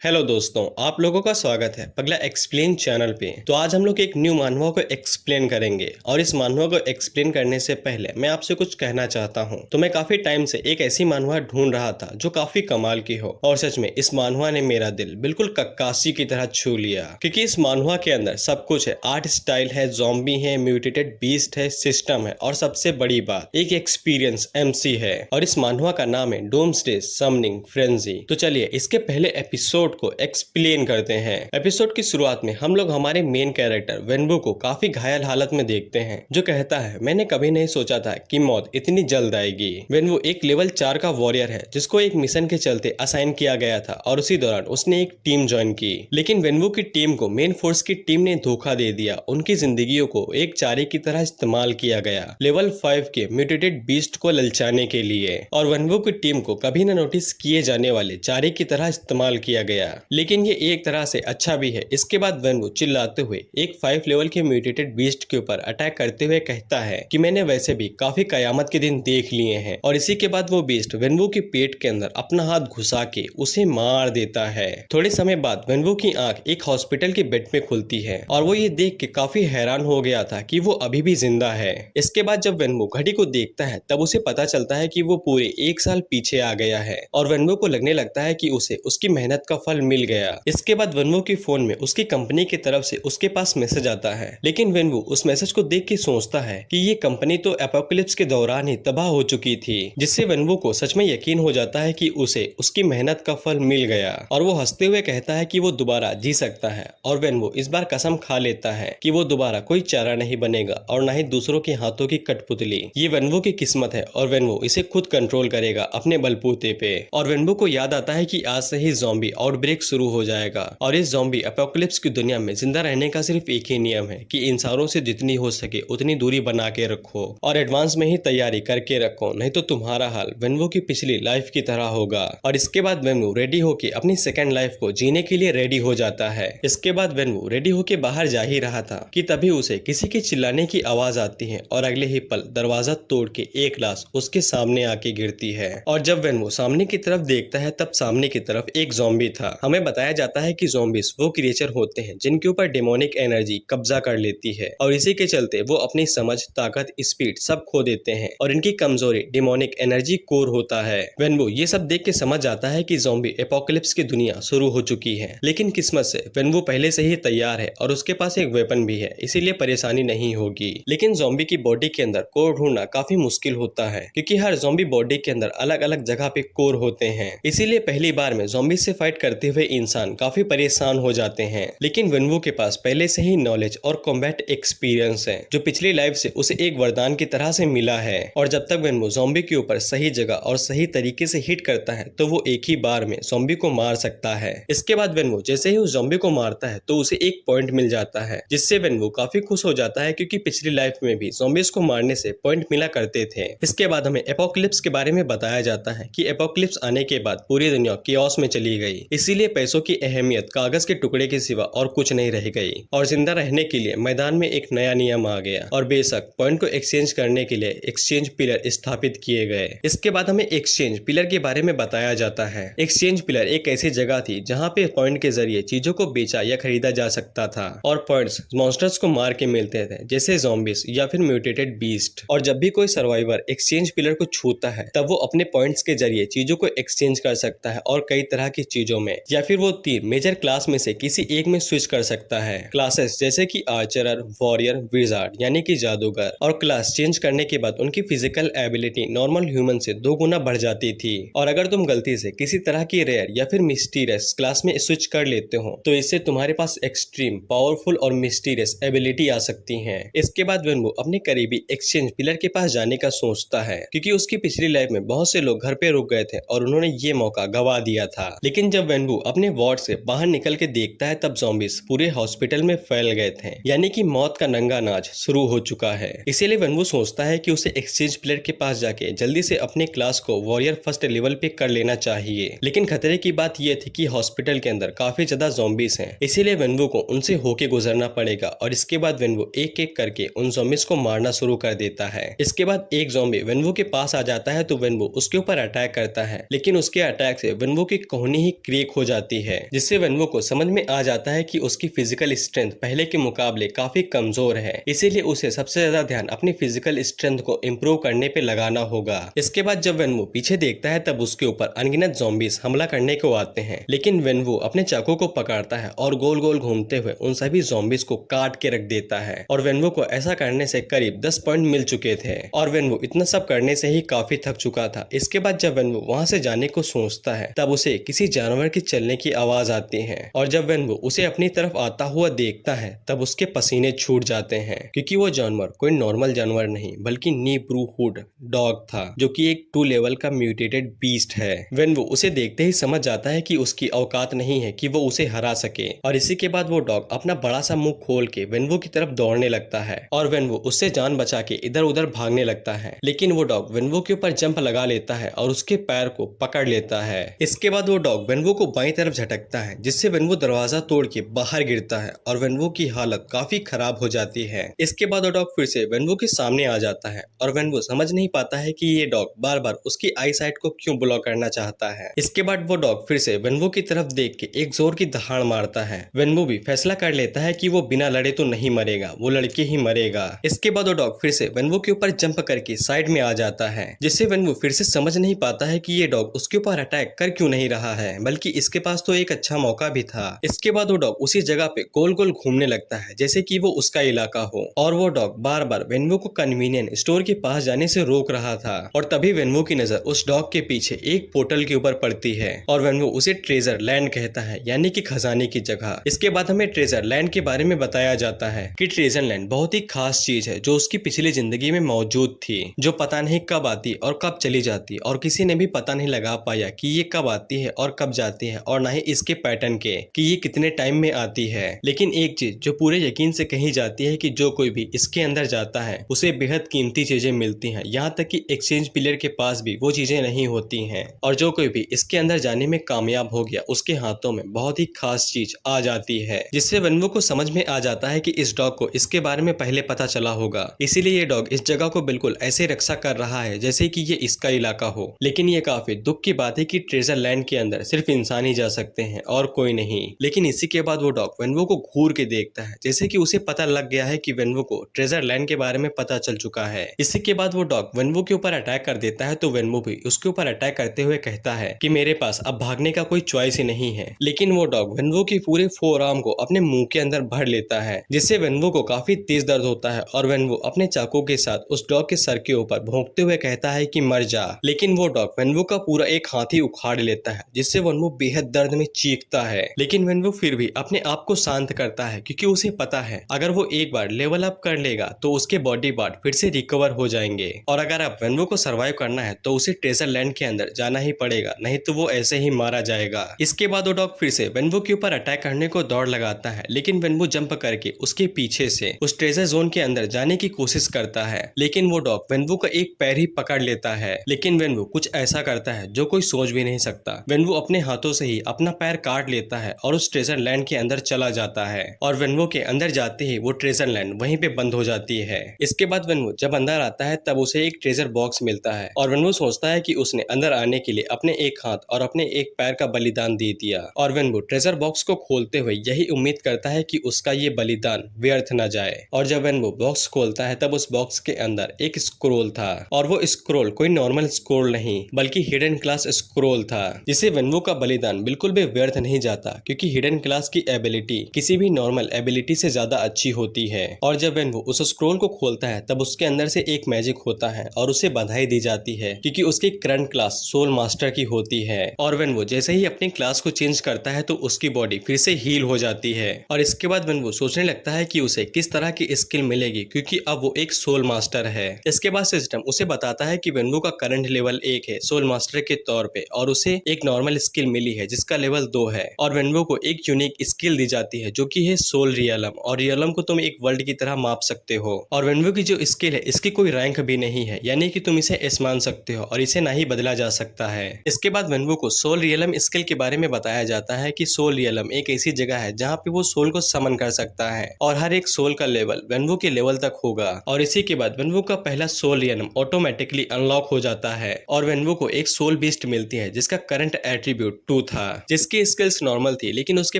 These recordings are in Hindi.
हेलो दोस्तों, आप लोगों का स्वागत है पगला एक्सप्लेन चैनल पे। तो आज हम लोग एक न्यू मानवा को एक्सप्लेन करेंगे और इस मानवा को एक्सप्लेन करने से पहले मैं आपसे कुछ कहना चाहता हूँ। तो मैं काफी टाइम से एक ऐसी मानवा ढूंढ रहा था जो काफी कमाल की हो और सच में इस मानवा ने मेरा दिल बिल्कुल कक्कासी की तरह छू लिया, क्योंकि इस मानवा के अंदर सब कुछ है। आर्ट स्टाइल है, ज़ॉम्बी है, म्यूटेटेड बीस्ट है, सिस्टम है और सबसे बड़ी बात एक एक्सपीरियंस MC है। और इस मानवा का नाम है डूम्सडे समनिंग फ्रेंजी। तो चलिए इसके पहले एपिसोड को एक्सप्लेन करते हैं। एपिसोड की शुरुआत में हम लोग हमारे मेन कैरेक्टर वेनवू को काफी घायल हालत में देखते हैं, जो कहता है मैंने कभी नहीं सोचा था कि मौत इतनी जल्द आएगी। वेनवू एक लेवल 4 का वॉरियर है जिसको एक मिशन के चलते असाइन किया गया था और उसी दौरान उसने एक टीम ज्वाइन की, लेकिन वेनवू की टीम को मेन फोर्स की टीम ने धोखा दे दिया। उनकी जिंदगियों को एक चारे की तरह इस्तेमाल किया गया लेवल 5 के म्यूटेटेड बीस्ट को ललचाने के लिए, और वेनवू की टीम को कभी न नोटिस किए जाने वाले चारे की तरह इस्तेमाल किया गया। लेकिन ये एक तरह से अच्छा भी है। इसके बाद वेनवू चिल्लाते हुए एक 5 लेवल के म्यूटेटेड बीस्ट के ऊपर अटैक करते हुए कहता है कि मैंने वैसे भी काफी कयामत के दिन देख लिए हैं, और इसी के बाद वो बीस्ट वेनवू के पेट के अंदर अपना हाथ घुसा के उसे मार देता है। थोड़े समय बाद वेनवू की आंख एक हॉस्पिटल के बेड में खुलती है और वो ये देख के काफी हैरान हो गया था कि वो अभी भी जिंदा है। इसके बाद जब वेनवू घड़ी को देखता है तब उसे पता चलता है कि वो पूरे 1 साल पीछे आ गया है, और वेनवू को लगने लगता है कि उसे उसकी मेहनत का फल मिल गया। इसके बाद वेनवू की फोन में उसकी कंपनी की तरफ से उसके पास मैसेज आता है, लेकिन वेनवू उस मैसेज को देख के सोचता है कि ये कंपनी तो एपोकलिप्स के दौरान ही तबाह हो चुकी थी, जिससे वेनवू को सच में यकीन हो जाता है कि उसे उसकी मेहनत का फल मिल गया, और वो हंसते हुए कहता है कि वो दोबारा जी सकता है। और वेनवू इस बार कसम खा लेता है कि वो दोबारा कोई चारा नहीं बनेगा और न ही दूसरों के हाथों की कठपुतली। ये वेनवू की किस्मत है और वेनवू इसे खुद कंट्रोल करेगा अपने बलबूते पे। और वेनवू को याद आता है कि आज से ही ज़ॉम्बी आउटब्रेक शुरू हो जाएगा, और इस ज़ॉम्बी एपोकलिप्स की दुनिया में जिंदा रहने का सिर्फ एक ही नियम है कि इंसानों से जितनी हो सके उतनी दूरी बना के रखो और एडवांस में ही तैयारी करके रखो, नहीं तो तुम्हारा हाल वेनवू की पिछली लाइफ की तरह होगा। और इसके बाद वेनवू रेडी होके अपनी सेकेंड लाइफ को जीने के लिए रेडी हो जाता है। इसके बाद वेनवू रेडी होके बाहर जा ही रहा था कि तभी उसे किसी के चिल्लाने की आवाज आती है, और अगले ही पल दरवाजा तोड़ के एक लाश उसके सामने आके गिरती है। और जब वेनवू सामने की तरफ देखता है तब सामने की तरफ एक ज़ॉम्बी था। हमें बताया जाता है कि ज़ॉम्बीज वो क्रिएचर होते हैं जिनके ऊपर डेमोनिक एनर्जी कब्जा कर लेती है, और इसी के चलते वो अपनी समझ, ताकत, स्पीड सब खो देते हैं, और इनकी कमजोरी डेमोनिक एनर्जी कोर होता है। वेनवू ये सब देख के समझ जाता है कि ज़ॉम्बी एपोकलिप्स की दुनिया शुरू हो चुकी है, लेकिन किस्मत से वेनवू पहले से ही तैयार है और उसके पास एक वेपन भी है, इसीलिए परेशानी नहीं होगी। लेकिन ज़ॉम्बी की बॉडी के अंदर कोर ढूंढना काफी मुश्किल होता है, क्योंकि हर ज़ॉम्बी बॉडी के अंदर अलग अलग जगह पे कोर होते हैं। इसीलिए पहली बार में ज़ॉम्बी से फाइट करते हुए इंसान काफी परेशान हो जाते हैं। लेकिन वेनवू के पास पहले से ही नॉलेज और कॉम्बैट एक्सपीरियंस है, जो पिछली लाइफ से उसे एक वरदान की तरह से मिला है, और जब तक वेनवू ज़ॉम्बी के ऊपर सही जगह और सही तरीके से हिट करता है तो वो एक ही बार में ज़ॉम्बी को मार सकता है। इसके बाद वेनवू जैसे ही उस ज़ॉम्बी को मारता है तो उसे एक पॉइंट मिल जाता है, जिससे वेनवू काफी खुश हो जाता है, क्योंकि पिछली लाइफ में भी ज़ॉम्बीज को मारने से पॉइंट मिला करते थे। इसके बाद हमें एपोकलिप्स के बारे में बताया जाता है कि एपोकलिप्स आने के बाद पूरी दुनिया कियोस में चली गई, इसीलिए पैसों की अहमियत कागज के टुकड़े के सिवा और कुछ नहीं रह गई, और जिंदा रहने के लिए मैदान में एक नया नियम आ गया, और बेशक पॉइंट को एक्सचेंज करने के लिए एक्सचेंज पिलर स्थापित किए गए। इसके बाद हमें एक्सचेंज पिलर के बारे में बताया जाता है। एक्सचेंज पिलर एक ऐसी जगह थी जहाँ पे पॉइंट के जरिए चीजों को बेचा या खरीदा जा सकता था, और पॉइंट्स मॉन्स्टर्स को मार के मिलते थे, जैसे ज़ॉम्बीज या फिर म्यूटेटेड बीस्ट। और जब भी कोई सर्वाइवर एक्सचेंज पिलर को छूता है तब वो अपने पॉइंट्स के जरिए चीजों को एक्सचेंज कर सकता है, और कई तरह की चीजों में, या फिर वो 3 मेजर क्लास में से किसी एक में स्विच कर सकता है। क्लासेस जैसे कि आर्चरर, वॉरियर, विजार्ड यानी कि जादूगर, और क्लास चेंज करने के बाद उनकी फिजिकल एबिलिटी नॉर्मल ह्यूमन से 2 गुना बढ़ जाती थी। और अगर तुम गलती से किसी तरह की रेयर या फिर मिस्टीरियस क्लास में स्विच कर लेते हो तो इससे तुम्हारे पास एक्सट्रीम पावरफुल और मिस्टीरियस एबिलिटी आ सकती है। इसके बाद वेनवू अपने करीबी एक्सचेंज पिलर के पास जाने का सोचता है, क्योंकि उसकी पिछली लाइफ में बहुत से लोग घर पे रुक गए थे और उन्होंने ये मौका गवा दिया था। लेकिन जब वेनवू अपने वार्ड से बाहर निकल के देखता है तब ज़ॉम्बीज पूरे हॉस्पिटल में फैल गए थे, यानी कि मौत का नंगा नाच शुरू हो चुका है। इसीलिए वेनवू सोचता है कि उसे एक्सचेंज प्लेयर के पास जाके जल्दी से अपने क्लास को वॉरियर फर्स्ट लेवल पे कर लेना चाहिए। लेकिन खतरे की बात यह थी कि हॉस्पिटल के अंदर काफी ज्यादा ज़ॉम्बीज हैं, इसीलिए वेनवू को उनसे होके गुजरना पड़ेगा, और इसके बाद वेनवू एक एक करके उन ज़ॉम्बीज को मारना शुरू कर देता है। इसके बाद एक ज़ॉम्बी वेनवू के पास आ जाता है तो वेनवू उसके ऊपर अटैक करता है, लेकिन उसके अटैक से वेनवू की कोहनी ही क्रेक 1 हो जाती है, जिससे वेनवो को समझ में आ जाता है कि उसकी फिजिकल स्ट्रेंथ पहले के मुकाबले काफी कमजोर है, इसीलिए उसे सबसे ज्यादा ध्यान अपनी फिजिकल स्ट्रेंथ को इम्प्रूव करने पे लगाना होगा। इसके बाद जब वेनवो पीछे देखता है तब उसके ऊपर अनगिनत ज़ॉम्बीज हमला करने को आते हैं, लेकिन वेनवो अपने चाकू को पकड़ता है और गोल गोल घूमते हुए उन सभी ज़ॉम्बीज को काट के रख देता है। और वेनवो को ऐसा करने से करीब 10 पॉइंट मिल चुके थे और वेनवो इतना सब करने से ही काफी थक चुका था। इसके बाद जब वेनवो वहां से जाने को सोचता है तब उसे किसी जानवर की चलने की आवाज आती है और जब वेनवो उसे अपनी तरफ आता हुआ देखता है तब उसके पसीने छूट जाते हैं, क्योंकि वो जानवर कोई नॉर्मल जानवर नहीं बल्कि नीब्रूहुड डॉग था, जो कि एक 2 लेवल का म्यूटेटेड बीस्ट है। वेनवो उसे देखते ही समझ जाता है कि उसकी औकात नहीं है कि वो उसे हरा सके और इसी के बाद वो डॉग अपना बड़ा सा मुंह खोल के वेनवो की तरफ दौड़ने लगता है और वेनवो उससे जान बचा के इधर उधर भागने लगता है, लेकिन वो डॉग वेनवो के ऊपर जंप लगा लेता है और उसके पैर को पकड़ लेता है। इसके बाद वो डॉग वेनवो को बाईं तरफ झटकता है, जिससे वेनवो दरवाजा तोड़ के बाहर गिरता है और वेनवो की हालत काफी खराब हो जाती है। इसके बाद वो डॉग फिर से वेनवो के सामने आ जाता है और वेनवो समझ नहीं पाता है कि ये डॉग बार बार उसकी आई साइट को क्यों ब्लॉक करना चाहता है। इसके बाद वो डॉग फिर से वेनवो की तरफ देख के एक जोर की दहाड़ मारता है। वेनवो भी फैसला कर लेता है कि वो बिना लड़े तो नहीं मरेगा, वो लड़के ही मरेगा। इसके बाद वो डॉग फिर से वेनवो के ऊपर जंप करके साइड में आ जाता है, जिससे वेनवो फिर से समझ नहीं पाता है कि ये डॉग उसके ऊपर अटैक कर क्यों नहीं रहा है, बल्कि इसके पास तो एक अच्छा मौका भी था। इसके बाद वो डॉग उसी जगह पे गोल गोल घूमने लगता है जैसे कि वो उसका इलाका हो और वो डॉग बार बार वेनवो को कन्वीनियंट स्टोर के पास जाने से रोक रहा था और तभी वेनवो की नजर उस डॉग के पीछे एक पोर्टल के ऊपर पड़ती है और वेनवो उसे ट्रेजर लैंड कहता है, यानी कि खजाने की जगह। इसके बाद हमें ट्रेजर लैंड के बारे में बताया जाता है कि ट्रेजर लैंड बहुत ही खास चीज है जो उसकी पिछली जिंदगी में मौजूद थी, जो पता नहीं कब आती और कब चली जाती और किसी ने भी पता नहीं लगा पाया कि ये कब आती है और कब जाती है और ना ही इसके पैटर्न के कि ये कितने टाइम में आती है। लेकिन एक चीज जो पूरे यकीन से कही जाती है कि जो कोई भी इसके अंदर जाता है उसे बेहद कीमती चीजें मिलती हैं, यहाँ तक कि एक्सचेंज प्लेयर के पास भी वो चीजें नहीं होती हैं और जो कोई भी इसके अंदर जाने में कामयाब हो गया उसके हाथों में बहुत ही खास चीज आ जाती है, जिससे वेनवो को समझ में आ जाता है कि इस डॉग को इसके बारे में पहले पता चला होगा, इसीलिए ये डॉग इस जगह को बिल्कुल ऐसे रक्षा कर रहा है जैसे कि ये इसका इलाका हो। लेकिन ये काफी दुख की बात है कि ट्रेजर लैंड के अंदर सिर्फ इंसान ही जा सकते हैं और कोई नहीं। लेकिन इसी के बाद वो डॉग वेनवो को घूर के देखता है जैसे कि उसे पता लग गया है कि वेनवो को ट्रेजर लैंड के बारे में पता चल चुका है। इसी के बाद वो डॉग वेनवो के ऊपर अटैक कर देता है तो वेनवो भी उसके ऊपर अटैक करते हुए कहता है कि मेरे पास अब भागने का कोई चॉइस ही नहीं है। लेकिन वो डॉग वेनवो की पूरे फोर आर्म को अपने मुंह के अंदर भर लेता है, जिससे वेनवो को काफी तेज दर्द होता है और वेनवो अपने चाकू के साथ उस डॉग के सर के ऊपर भोंकते हुए कहता है कि मर जा। लेकिन वो डॉग वेनवो का पूरा एक हाथ ही उखाड़ लेता है, जिससे वेनवो बेहद दर्द में चीखता है। लेकिन वेनवो फिर भी अपने आप को शांत करता है, क्योंकि उसे पता है अगर वो एक बार लेवल अप कर लेगा तो उसके बॉडी पार्ट फिर से रिकवर हो जाएंगे और अगर अब वेनवो को सर्वाइव करना है तो उसे ट्रेजर लैंड के अंदर जाना ही पड़ेगा, नहीं तो वो ऐसे ही मारा जाएगा। इसके बाद वो डॉग फिर से वेनवो के ऊपर अटैक करने को दौड़ लगाता है, लेकिन वेनवो जंप करके उसके पीछे से उस ट्रेजर जोन के अंदर जाने की कोशिश करता है। लेकिन वो डॉग वेनवो का एक पैर ही पकड़ लेता है। लेकिन वेनवो कुछ ऐसा करता है जो कोई सोच भी नहीं सकता। वेनवो अपने हाथों से ही अपना पैर काट लेता है और उस ट्रेजर लैंड के अंदर चला जाता है और वेनवो के अंदर जाते ही वो ट्रेजर लैंड वहीं पे बंद हो जाती है। इसके बाद वेनवो जब अंदर आता है तब उसे एक ट्रेजर बॉक्स मिलता है और वेनवो सोचता है कि उसने अंदर आने के लिए अपने एक हाथ और अपने एक पैर का बलिदान दे दिया और वेनवो ट्रेजर बॉक्स को खोलते हुए यही उम्मीद करता है कि उसका ये बलिदान व्यर्थ न जाए। और जब वेनवो बॉक्स खोलता है तब उस बॉक्स के अंदर एक स्क्रोल था और वो स्क्रोल कोई नॉर्मल स्क्रोल नहीं बल्कि हिडन क्लास स्क्रोल था, जिसे वेनवो का बलिदान बिल्कुल भी व्यर्थ नहीं जाता, क्योंकि हिडन क्लास की एबिलिटी किसी भी नॉर्मल एबिलिटी से ज्यादा अच्छी होती है। और जब वेनवो उस स्क्रोल को खोलता है तब उसके अंदर से एक मैजिक होता है और उसे बधाई दी जाती है, क्योंकि उसकी करंट क्लास सोल मास्टर की होती है। और वेनवो जैसे ही अपनी क्लास को चेंज करता है तो उसकी बॉडी फिर से हील हो जाती है और इसके बाद वेनवो सोचने लगता है कि उसे किस तरह की स्किल मिलेगी, क्योंकि अब वो एक सोल मास्टर है। इसके बाद सिस्टम उसे बताता है कि वेनवो का करंट लेवल 1 है सोल मास्टर के तौर पे और उसे एक नॉर्मल स्किल मिली है जिसका लेवल 2 है और वेनवो को एक यूनिक स्किल दी जाती है जो कि है सोल रियलम, और रियलम को तुम एक वर्ल्ड की तरह माप सकते हो। और वेनवो की जो स्किल है इसकी कोई रैंक भी नहीं है, यानी कि तुम इसे एस मान सकते हो और इसे ना ही बदला जा सकता है। इसके बाद वेनवो को सोल रियलम स्किल के बारे में बताया जाता है कि सोल रियलम एक ऐसी जगह है जहाँ पे वो सोल को समन कर सकता है और हर एक सोल का लेवल वेनवो के लेवल तक होगा और इसी के बाद वेनवो का पहला सोल रियलम ऑटोमेटिकली अनलॉक हो जाता है और वेनवो को एक सोल बीस्ट मिलती है जिसका करंट एट्रीब्यूट 2 2 था, जिसकी स्किल्स नॉर्मल थी, लेकिन उसके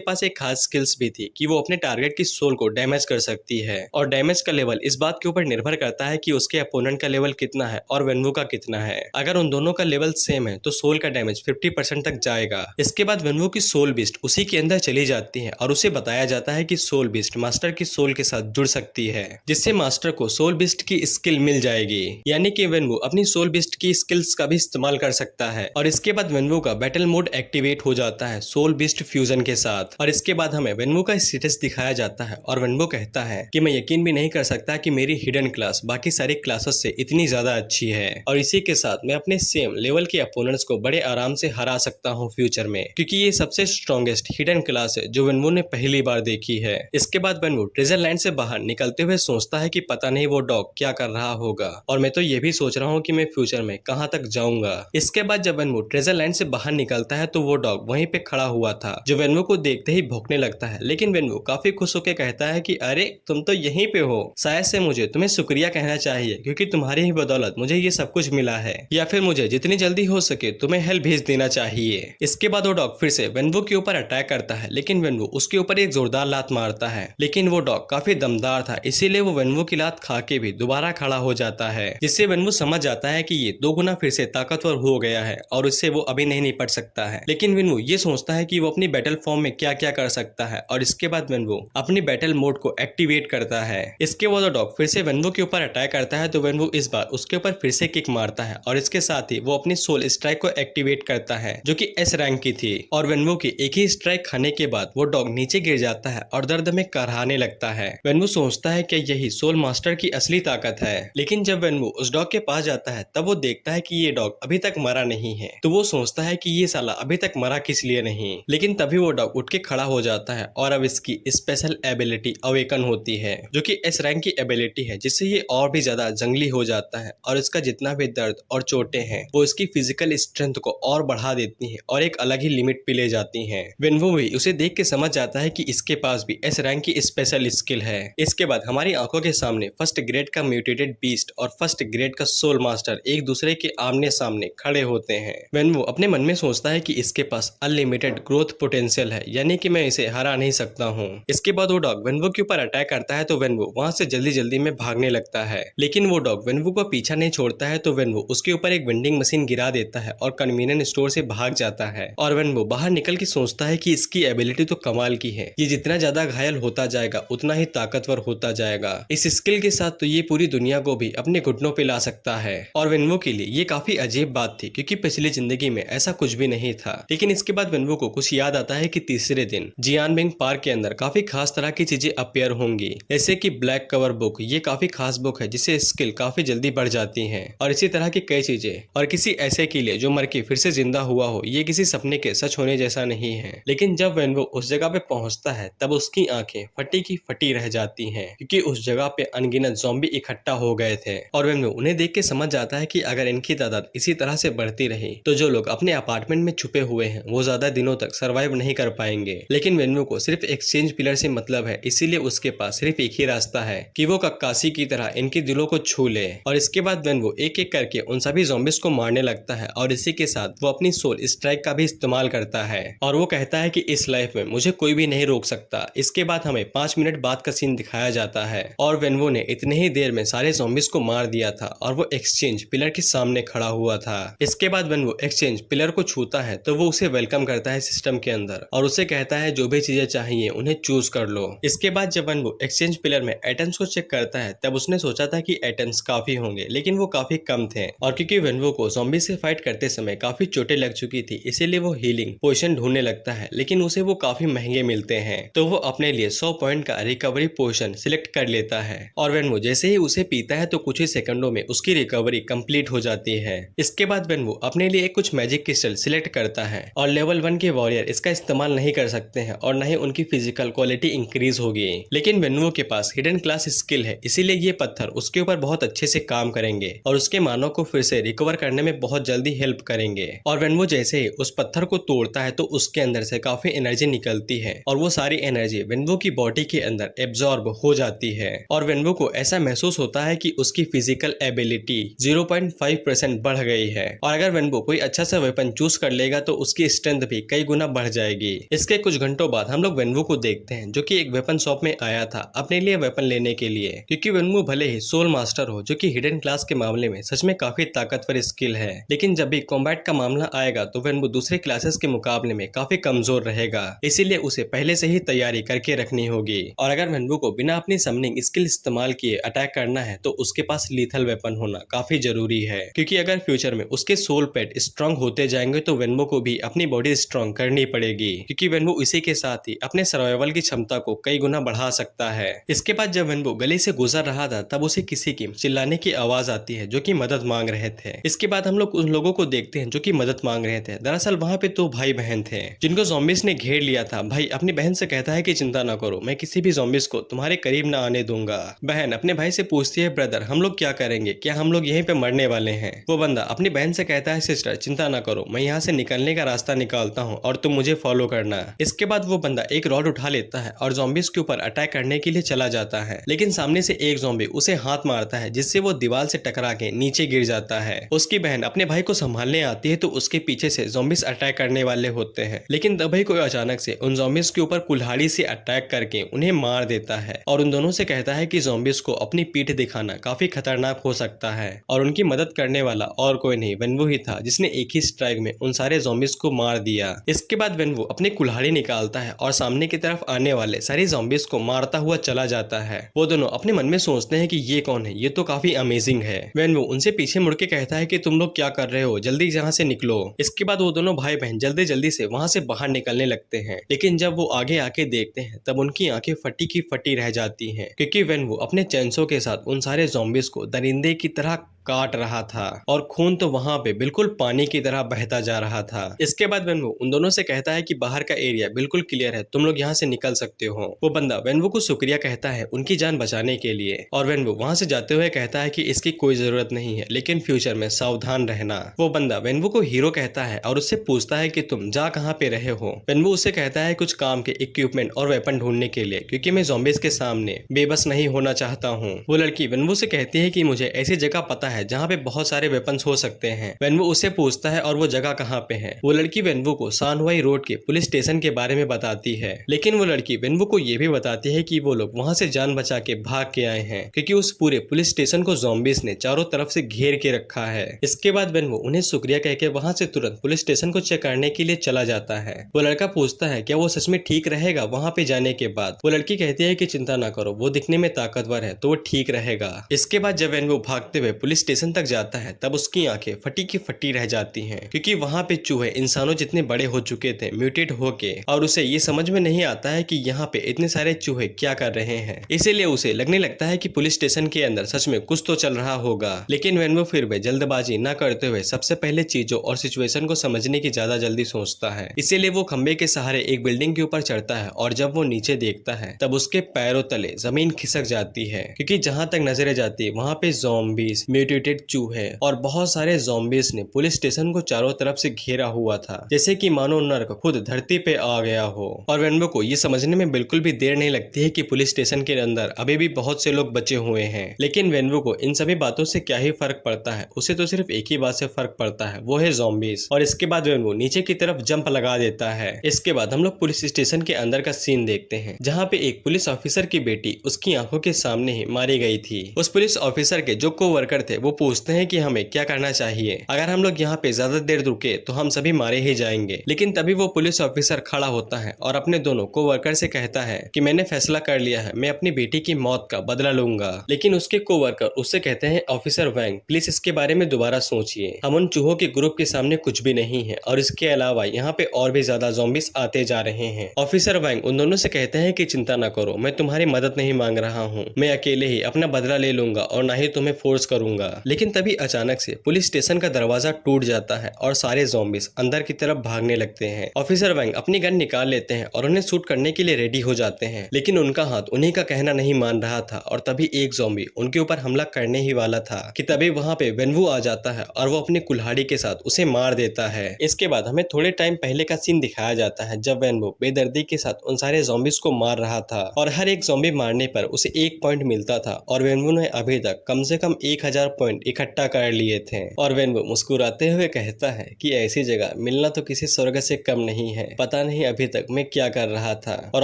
पास एक खास स्किल्स भी थी कि वो अपने टारगेट की सोल को डैमेज कर सकती है। और डैमेज का लेवल इस बात के ऊपर निर्भर करता है कि उसके अपोनेंट का लेवल कितना है और वेनवू का कितना है। अगर उन दोनों का लेवल सेम है तो सोल का डैमेज 50% तक जाएगा। इसके बाद वेनवू की सोल बीस्ट उसी के अंदर चली जाती है और उसे बताया जाता है कि सोल बीस्ट मास्टर की सोल के साथ जुड़ सकती है, जिससे मास्टर को सोल बीस्ट की स्किल मिल जाएगी। यानी कि वेनवू अपनी सोल बीस्ट की स्किल्स का भी इस्तेमाल कर सकता है। और इसके बाद वेनवू का बैटल मोड एक्टिवेट हो जाता है सोल बीस्ट फ्यूजन के साथ। और इसके बाद हमें वेनवू का स्टेटस दिखाया जाता है और वेनवू कहता है कि मैं यकीन भी नहीं कर सकता कि मेरी हिडन क्लास बाकी सारी क्लासेस से इतनी ज्यादा अच्छी है, और इसी के साथ मैं अपने सेम लेवल के अपोनेंट्स को बड़े आराम से हरा सकता हूँ फ्यूचर में, क्योंकि ये सबसे स्ट्रॉन्गेस्ट हिडन क्लास है जो वेनवू ने पहली बार देखी है। इसके बाद वेनवू ट्रेजर लैंड से बाहर निकलते हुए सोचता है कि पता नहीं वो डॉग क्या कर रहा होगा, और मैं तो ये भी सोच रहा हूँ कि मैं फ्यूचर में कहाँ तक जाऊंगा। इसके बाद जब वेनवू ट्रेजर लैंड से बाहर निकलता है तो वो डॉग वहीं पे खड़ा हुआ था, जो वेनवू को देखते ही भौंकने लगता है। लेकिन वेनवू काफी खुश होकर कहता है कि अरे तुम तो यहीं पे हो, शायद से मुझे तुम्हें शुक्रिया कहना चाहिए क्योंकि तुम्हारी ही बदौलत मुझे ये सब कुछ मिला है, या फिर मुझे जितनी जल्दी हो सके तुम्हें हेल्प भेज देना चाहिए। इसके बाद वो डॉग फिर से वेनवू के ऊपर अटैक करता है, लेकिन वेनवू उसके ऊपर एक जोरदार लात मारता है। लेकिन वो डॉग काफी दमदार था, इसीलिए वो वेनवू की लात खा के भी दोबारा खड़ा हो जाता है, जिससे वेनवू समझ जाता है कि ये 2 गुना फिर से ताकतवर हो गया है और उससे वो अभी नहीं निपट सकता है। लेकिन वेनवू ये सोचता है कि वो अपनी बैटल फॉर्म में क्या क्या कर सकता है, और इसके बाद वेनवू अपनी बैटल मोड को एक्टिवेट करता है। इसके बाद वो डॉग फिर से वेनवू के ऊपर अटैक करता है, तो वेनवू इस बार उसके ऊपर फिर से किक मारता है, और इसके साथ ही वो अपनी सोल स्ट्राइक को एक्टिवेट करता है जो कि एस रैंक की थी। और वेनवू की एक ही स्ट्राइक खाने के बाद वो डॉग नीचे गिर जाता है और दर्द में करहाने लगता है। वेनवू सोचता है कि यही सोल मास्टर की असली ताकत है, लेकिन जब वेनवू उस डॉग के पास जाता है तब वो देखता है कि ये डॉग अभी तक मरा नहीं है, तो वो सोचता है कि ये साला अभी तक मरा किस लिए नहीं। लेकिन तभी वो डॉग उठ के खड़ा हो जाता है और अब इसकी स्पेशल एबिलिटी अवेकन होती है, जो कि एस रैंक की एबिलिटी है, जिससे ये और भी ज्यादा जंगली हो जाता है और इसका जितना भी दर्द और चोटें हैं वो इसकी फिजिकल स्ट्रेंथ को और बढ़ा देती हैं और एक अलग ही लिमिट पे ले जाती हैं। वेनवू भी उसे देख के समझ जाता है कि इसके पास भी एस रैंक की स्पेशल स्किल है। इसके बाद हमारी आंखों के सामने फर्स्ट ग्रेड का म्यूटेटेड बीस्ट और फर्स्ट ग्रेड का सोल मास्टर एक दूसरे के आमने सामने खड़े होते हैं। वेनवू अपने मन में सोचता है कि इसके पास अनलिमिटेड ग्रोथ पोटेंशियल है, यानी कि मैं इसे हरा नहीं सकता हूँ। इसके बाद वो डॉग वेनवू के ऊपर अटैक करता है, तो वेनवू वहां से जल्दी जल्दी में भागने लगता है, लेकिन वो डॉग वेनवू को पीछा नहीं छोड़ता है, तो वेनवू उसके ऊपर एक वेंडिंग मशीन गिरा देता है और कन्वीनियंस स्टोर से भाग जाता है। और वेनवू बाहर निकल के सोचता है कि इसकी एबिलिटी तो कमाल की है, ये जितना ज्यादा घायल होता जाएगा उतना ही ताकतवर होता जाएगा। इस स्किल के साथ तो ये पूरी दुनिया को भी अपने घुटनों पे ला सकता है। और वेनवू के लिए ये काफी अजीब बात थी, क्योंकि पिछली जिंदगी में ऐसा कुछ भी नहीं था। लेकिन इसके बाद वेनवू को कुछ याद आता है कि तीसरे दिन जियानबिंग पार्क के अंदर काफी खास तरह की चीजें अपेयर होंगी, जैसे कि ब्लैक कवर बुक। ये काफी खास बुक है जिससे स्किल काफी जल्दी बढ़ जाती है, और इसी तरह की कई चीजें। और किसी ऐसे के लिए जो मर के फिर से जिंदा हुआ हो, ये किसी सपने के सच होने जैसा नहीं है। लेकिन जब वेनवू उस जगह पे पहुंचता है तब उसकी आंखें फटी की फटी रह जाती हैं, क्योंकि उस जगह पे अनगिनत ज़ॉम्बी इकट्ठा हो गए थे। और वेनवू उन्हें देख के समझ जाता है कि अगर इनकी तादाद इसी तरह से बढ़ती रही तो जो लोग अपने अपार्टमेंट में छुपे हुए हैं वो ज्यादा दिनों तक सरवाइव नहीं कर पाएंगे। लेकिन वेनवू को सिर्फ एक्सचेंज पिलर से मतलब है, इसीलिए उसके पास सिर्फ एक ही रास्ता है कि वो कक्कासी की तरह इनके दिलों को छू ले। और इसके बाद वेनवू एक एक करके उन सभी ज़ॉम्बीज को मारने लगता है, और इसी के साथ वो अपनी सोल स्ट्राइक का भी इस्तेमाल करता है, और वो कहता है कि इस लाइफ में मुझे कोई भी नहीं रोक सकता। इसके बाद हमें 5 मिनट बाद का सीन दिखाया जाता है, और वेनवू ने इतने ही देर में सारे ज़ॉम्बीज को मार दिया था और वो एक्सचेंज पिलर के सामने खड़ा हुआ था। इसके बाद वेनवू एक्सचेंज पिलर को छूता है तो वो उसे वेलकम करता है सिस्टम के अंदर, और उसे कहता है जो भी चीजें चाहिए उन्हें चूज कर लो। इसके बाद जब वेनवू एक्सचेंज पिलर में एटम्स को चेक करता है तब उसने सोचा था कि एटम्स काफी होंगे, लेकिन वो काफी कम थे। और क्योंकि वेनवू को ज़ॉम्बी से फाइट करते समय काफी चोटें लग चुकी थी, इसीलिए वो हीलिंग पोशन ढूंढने लगता है, लेकिन उसे वो काफी महंगे मिलते हैं, तो वो अपने लिए 100 पॉइंट का रिकवरी पोशन सिलेक्ट कर लेता है। और वेनवू जैसे ही उसे पीता है तो कुछ ही सेकंडों में उसकी रिकवरी कंप्लीट हो जाती है। इसके बाद वेनवू अपने लिए कुछ मैजिक क्रिस्टल सिलेक्ट करता है, और लेवल 1 के वॉरियर इसका इस्तेमाल नहीं कर सकते हैं और न ही उनकी फिजिकल क्वालिटी इंक्रीज होगी। लेकिन वेनवू के पास हिडन क्लास स्किल है, इसीलिए ये पत्थर उसके ऊपर बहुत अच्छे से काम करेंगे और उसके मानव को फिर से रिकवर करने में बहुत जल्दी हेल्प करेंगे। और वेनवू जैसे ही उस पत्थर को तोड़ता है तो उसके अंदर से काफी एनर्जी निकलती है, और वो सारी एनर्जी वेनवू की बॉडी के अंदर एब्जॉर्ब हो जाती है। और वेनवू को ऐसा महसूस होता है कि उसकी फिजिकल एबिलिटी 0.5% बढ़ गई है, और अगर वेनवू कोई अच्छा सा वेपन चूज कर लेगा तो उसकी स्ट्रेंथ भी कई गुना बढ़ जाएगी। इसके कुछ घंटों बाद हम लोग वेनवू को देखते हैं जो कि एक वेपन शॉप में आया था अपने लिए वेपन लेने के लिए, क्योंकि वेनवू भले ही सोल मास्टर हो जो कि हिडन क्लास के मामले में सच में काफी ताकतवर स्किल है, लेकिन जब भी कॉम्बैट का मामला आएगा तो वेनवू दूसरे क्लासेस के मुकाबले में काफी कमजोर रहेगा। इसीलिए उसे पहले से ही तैयारी करके रखनी होगी। और अगर वेनवू को बिना अपनी समनिंग स्किल इस्तेमाल किए अटैक करना है तो उसके पास लीथल वेपन होना काफी जरूरी है, क्योंकि अगर फ्यूचर में उसके सोल पेट स्ट्रांग होते जाएंगे तो वेनवू को भी अपनी बॉडी स्ट्रांग करनी पड़ेगी, क्योंकि वेनवू इसी के साथ ही अपने सर्वाइवल की क्षमता को कई गुना बढ़ा सकता है। इसके बाद जब वेनवू गली से गुजर रहा था तब उसे किसी की चिल्लाने की आवाज आती है जो कि मदद मांग रहे थे। इसके बाद हम लोग उन लोगों को देखते हैं जो कि मदद मांग रहे थे। दरअसल वहां पे 2 भाई बहन थे जिनको ज़ॉम्बीज ने घेर लिया था। भाई अपनी बहन से कहता है कि चिंता ना करो, मैं किसी भी ज़ॉम्बीज को तुम्हारे करीब ना आने दूंगा। बहन अपने भाई से पूछती है, ब्रदर हम लोग क्या करेंगे, क्या हम लोग यहीं पे मरने वाले हैं? वो बंदा अपनी बहन से कहता है, सिस्टर चिंता ना करो, मैं यहाँ से निकलने का रास्ता निकालता हूँ और तुम मुझे फॉलो करना। इसके बाद वो बंदा एक रॉड उठा लेता है और ज़ॉम्बीज के ऊपर अटैक करने के लिए चला जाता है, लेकिन सामने से एक ज़ॉम्बी उसे हाथ मारता है जिससे वो दीवार से टकरा के नीचे गिर जाता है। उसकी बहन अपने भाई को संभालने आती है तो उसके पीछे से ज़ॉम्बीज अटैक करने वाले होते हैं, लेकिन तभी कोई अचानक से उन ज़ॉम्बीज के ऊपर कुल्हाड़ी से अटैक करके उन्हें मार देता है और उन दोनों से कहता है कि ज़ॉम्बीज को अपनी पीठ दिखाना काफी खतरनाक हो सकता है। और उनकी मदद करने वाला और कोई नहीं वेनवू ही था जिसने एक ही स्ट्राइक में उन सारे ज़ॉम्बीज को मार दिया। इसके बाद वेनवू अपनी कुल्हाड़ी निकालता है और सामने की तरफ आने वाले सारे ज़ॉम्बीज को मारता हुआ चला जाता है। वो दोनों अपने मन में सोचते हैं कि ये कौन है, ये तो काफी अमेजिंग है। वेनवू उनसे पीछे मुड़ के कहता है कि तुम लोग क्या कर रहे हो, जल्दी यहाँ से निकलो। इसके बाद वो दोनों भाई बहन जल्दी जल्दी से वहां से बाहर निकलने लगते हैं, लेकिन जब वो आगे आके देखते हैं तब उनकी आंखें फटी की फटी रह जाती हैं, क्योंकि वेनवू अपने चैनसो के साथ उन सारे ज़ॉम्बीज को दरिंदे की तरह काट रहा था और खून तो वहां पे बिल्कुल पानी की तरह बहता जा रहा था। इसके बाद वेनवू उन दोनों से कहता है कि बाहर का एरिया बिल्कुल क्लियर है, तुम लोग यहाँ से निकल सकते हो। वो बंदा वेनवू को शुक्रिया कहता है उनकी जान बचाने के लिए, और वेनवू वहां से जाते हुए कहता है कि इसकी कोई जरूरत नहीं है, लेकिन फ्यूचर में सावधान रहना। वो बंदा वेनवू को हीरो कहता है और उससे पूछता है कि तुम जा कहाँ पे रहे हो। वेनवू उससे कहता है कुछ काम के इक्विपमेंट और वेपन ढूंढने के लिए, क्योंकि मैं ज़ॉम्बीज के सामने बेबस नहीं होना चाहता हूँ। वो लड़की वेनवू से कहती है कि मुझे ऐसी जगह पता है जहाँ पे बहुत सारे वेपन्स हो सकते हैं। वेनवू उससे पूछता है और वो जगह कहाँ पे है। वो लड़की वेनवू को सानहुआई रोड के पुलिस स्टेशन के बारे में बताती है, लेकिन वो लड़की वेनवू को ये भी बताती है कि वो लोग वहाँ से जान बचा के भाग के आए हैं, क्योंकि उस पूरे पुलिस स्टेशन को ज़ॉम्बीज ने चारों तरफ से घेर के रखा है। इसके बाद वेनवू उन्हें शुक्रिया कह के वहाँ से तुरंत पुलिस स्टेशन को चेक करने के लिए चला जाता है। वो लड़का पूछता है क्या वो सच में ठीक रहेगा वहाँ पे जाने के बाद। वो लड़की कहती है कि चिंता ना करो, वो दिखने में ताकतवर है तो वो ठीक रहेगा। इसके बाद जब वेनवू भागते हुए पुलिस स्टेशन तक जाता है तब उसकी आंखें फटी की फटी रह जाती हैं, क्योंकि वहाँ पे चूहे इंसानों जितने बड़े हो चुके थे म्यूटेट होके, और उसे ये समझ में नहीं आता है कि यहाँ पे इतने सारे चूहे क्या कर रहे हैं। इसीलिए उसे लगने लगता है कि पुलिस स्टेशन के अंदर सच में कुछ तो चल रहा होगा, लेकिन वेनवू फिर भी जल्दबाजी न करते हुए सबसे पहले चीजों और सिचुएशन को समझने की ज्यादा जल्दी सोचता है। इसीलिए वो खंबे के सहारे एक बिल्डिंग के ऊपर चढ़ता है और जब वो नीचे देखता है तब उसके पैरों तले जमीन खिसक जाती है, क्योंकि जहाँ तक नजरें जाती है वहाँ पे ज़ॉम्बीज, म्यूटेटेड चूहे और बहुत सारे ज़ॉम्बीज ने पुलिस स्टेशन को चारों तरफ से घेरा हुआ था, जैसे कि मानो नर्क खुद धरती पे आ गया हो। और वेनवू को ये समझने में बिल्कुल भी देर नहीं लगती है कि पुलिस स्टेशन के अंदर अभी भी बहुत से लोग बचे हुए हैं, लेकिन वेनवू को इन सभी बातों से क्या ही फर्क पड़ता है। उसे तो सिर्फ एक ही बात से फर्क पड़ता है, वो है ज़ॉम्बीज। और इसके बाद वेनवू नीचे की तरफ जंप लगा देता है। इसके बाद हम लोग पुलिस स्टेशन के अंदर का सीन देखते हैं, जहाँ पे एक पुलिस ऑफिसर की बेटी उसकी आंखों के सामने ही मारी गई थी। उस पुलिस ऑफिसर के जो को-वर्कर थे वो पूछते हैं कि हमें क्या करना चाहिए, अगर हम लोग यहाँ पे ज्यादा देर रुके तो हम सभी मारे ही जाएंगे। लेकिन तभी वो पुलिस ऑफिसर खड़ा होता है और अपने दोनों को-वर्कर से कहता है कि मैंने फैसला कर लिया है, मैं अपनी बेटी की मौत का बदला लूंगा। लेकिन उसके को-वर्कर उससे कहते हैं ऑफिसर वैंग प्लीज इसके बारे में दोबारा सोचिए, हम उन चूहों के ग्रुप के सामने कुछ भी नहीं है और इसके अलावा यहाँ पे और भी ज्यादा ज़ॉम्बीज आते जा रहे हैं। ऑफिसर वैंग उन दोनों से कहते हैं कि चिंता न करो, मैं तुम्हारी मदद नहीं मांग रहा हूँ, मैं अकेले ही अपना बदला ले लूंगा और ना ही तुम्हें फोर्स करूंगा। लेकिन तभी अचानक से पुलिस स्टेशन का दरवाजा टूट जाता है और सारे ज़ॉम्बीज अंदर की तरफ भागने लगते हैं। ऑफिसर वैंग अपनी गन निकाल लेते हैं और उन्हें शूट करने के लिए रेडी हो जाते हैं, लेकिन उनका हाथ उन्हीं का कहना नहीं मान रहा था और तभी एक ज़ॉम्बी उनके ऊपर हमला करने ही वाला था कि तभी वहाँ पे वेनवू आ जाता है और वो अपनी कुल्हाड़ी के साथ उसे मार देता है। इसके बाद हमें थोड़े टाइम पहले का सीन दिखाया जाता है जब वेनवू बेदर्दी के साथ उन सारे ज़ॉम्बीज को मार रहा था और हर एक ज़ॉम्बी मारने पर उसे 1 पॉइंट मिलता था और वेनवू ने अभी तक कम से कम 1000 पॉइंट इकट्ठा कर लिए थे। और वेनवू मुस्कुराते हुए कहता है कि ऐसी जगह मिलना तो किसी स्वर्ग से कम नहीं है, पता नहीं अभी तक मैं क्या कर रहा था। और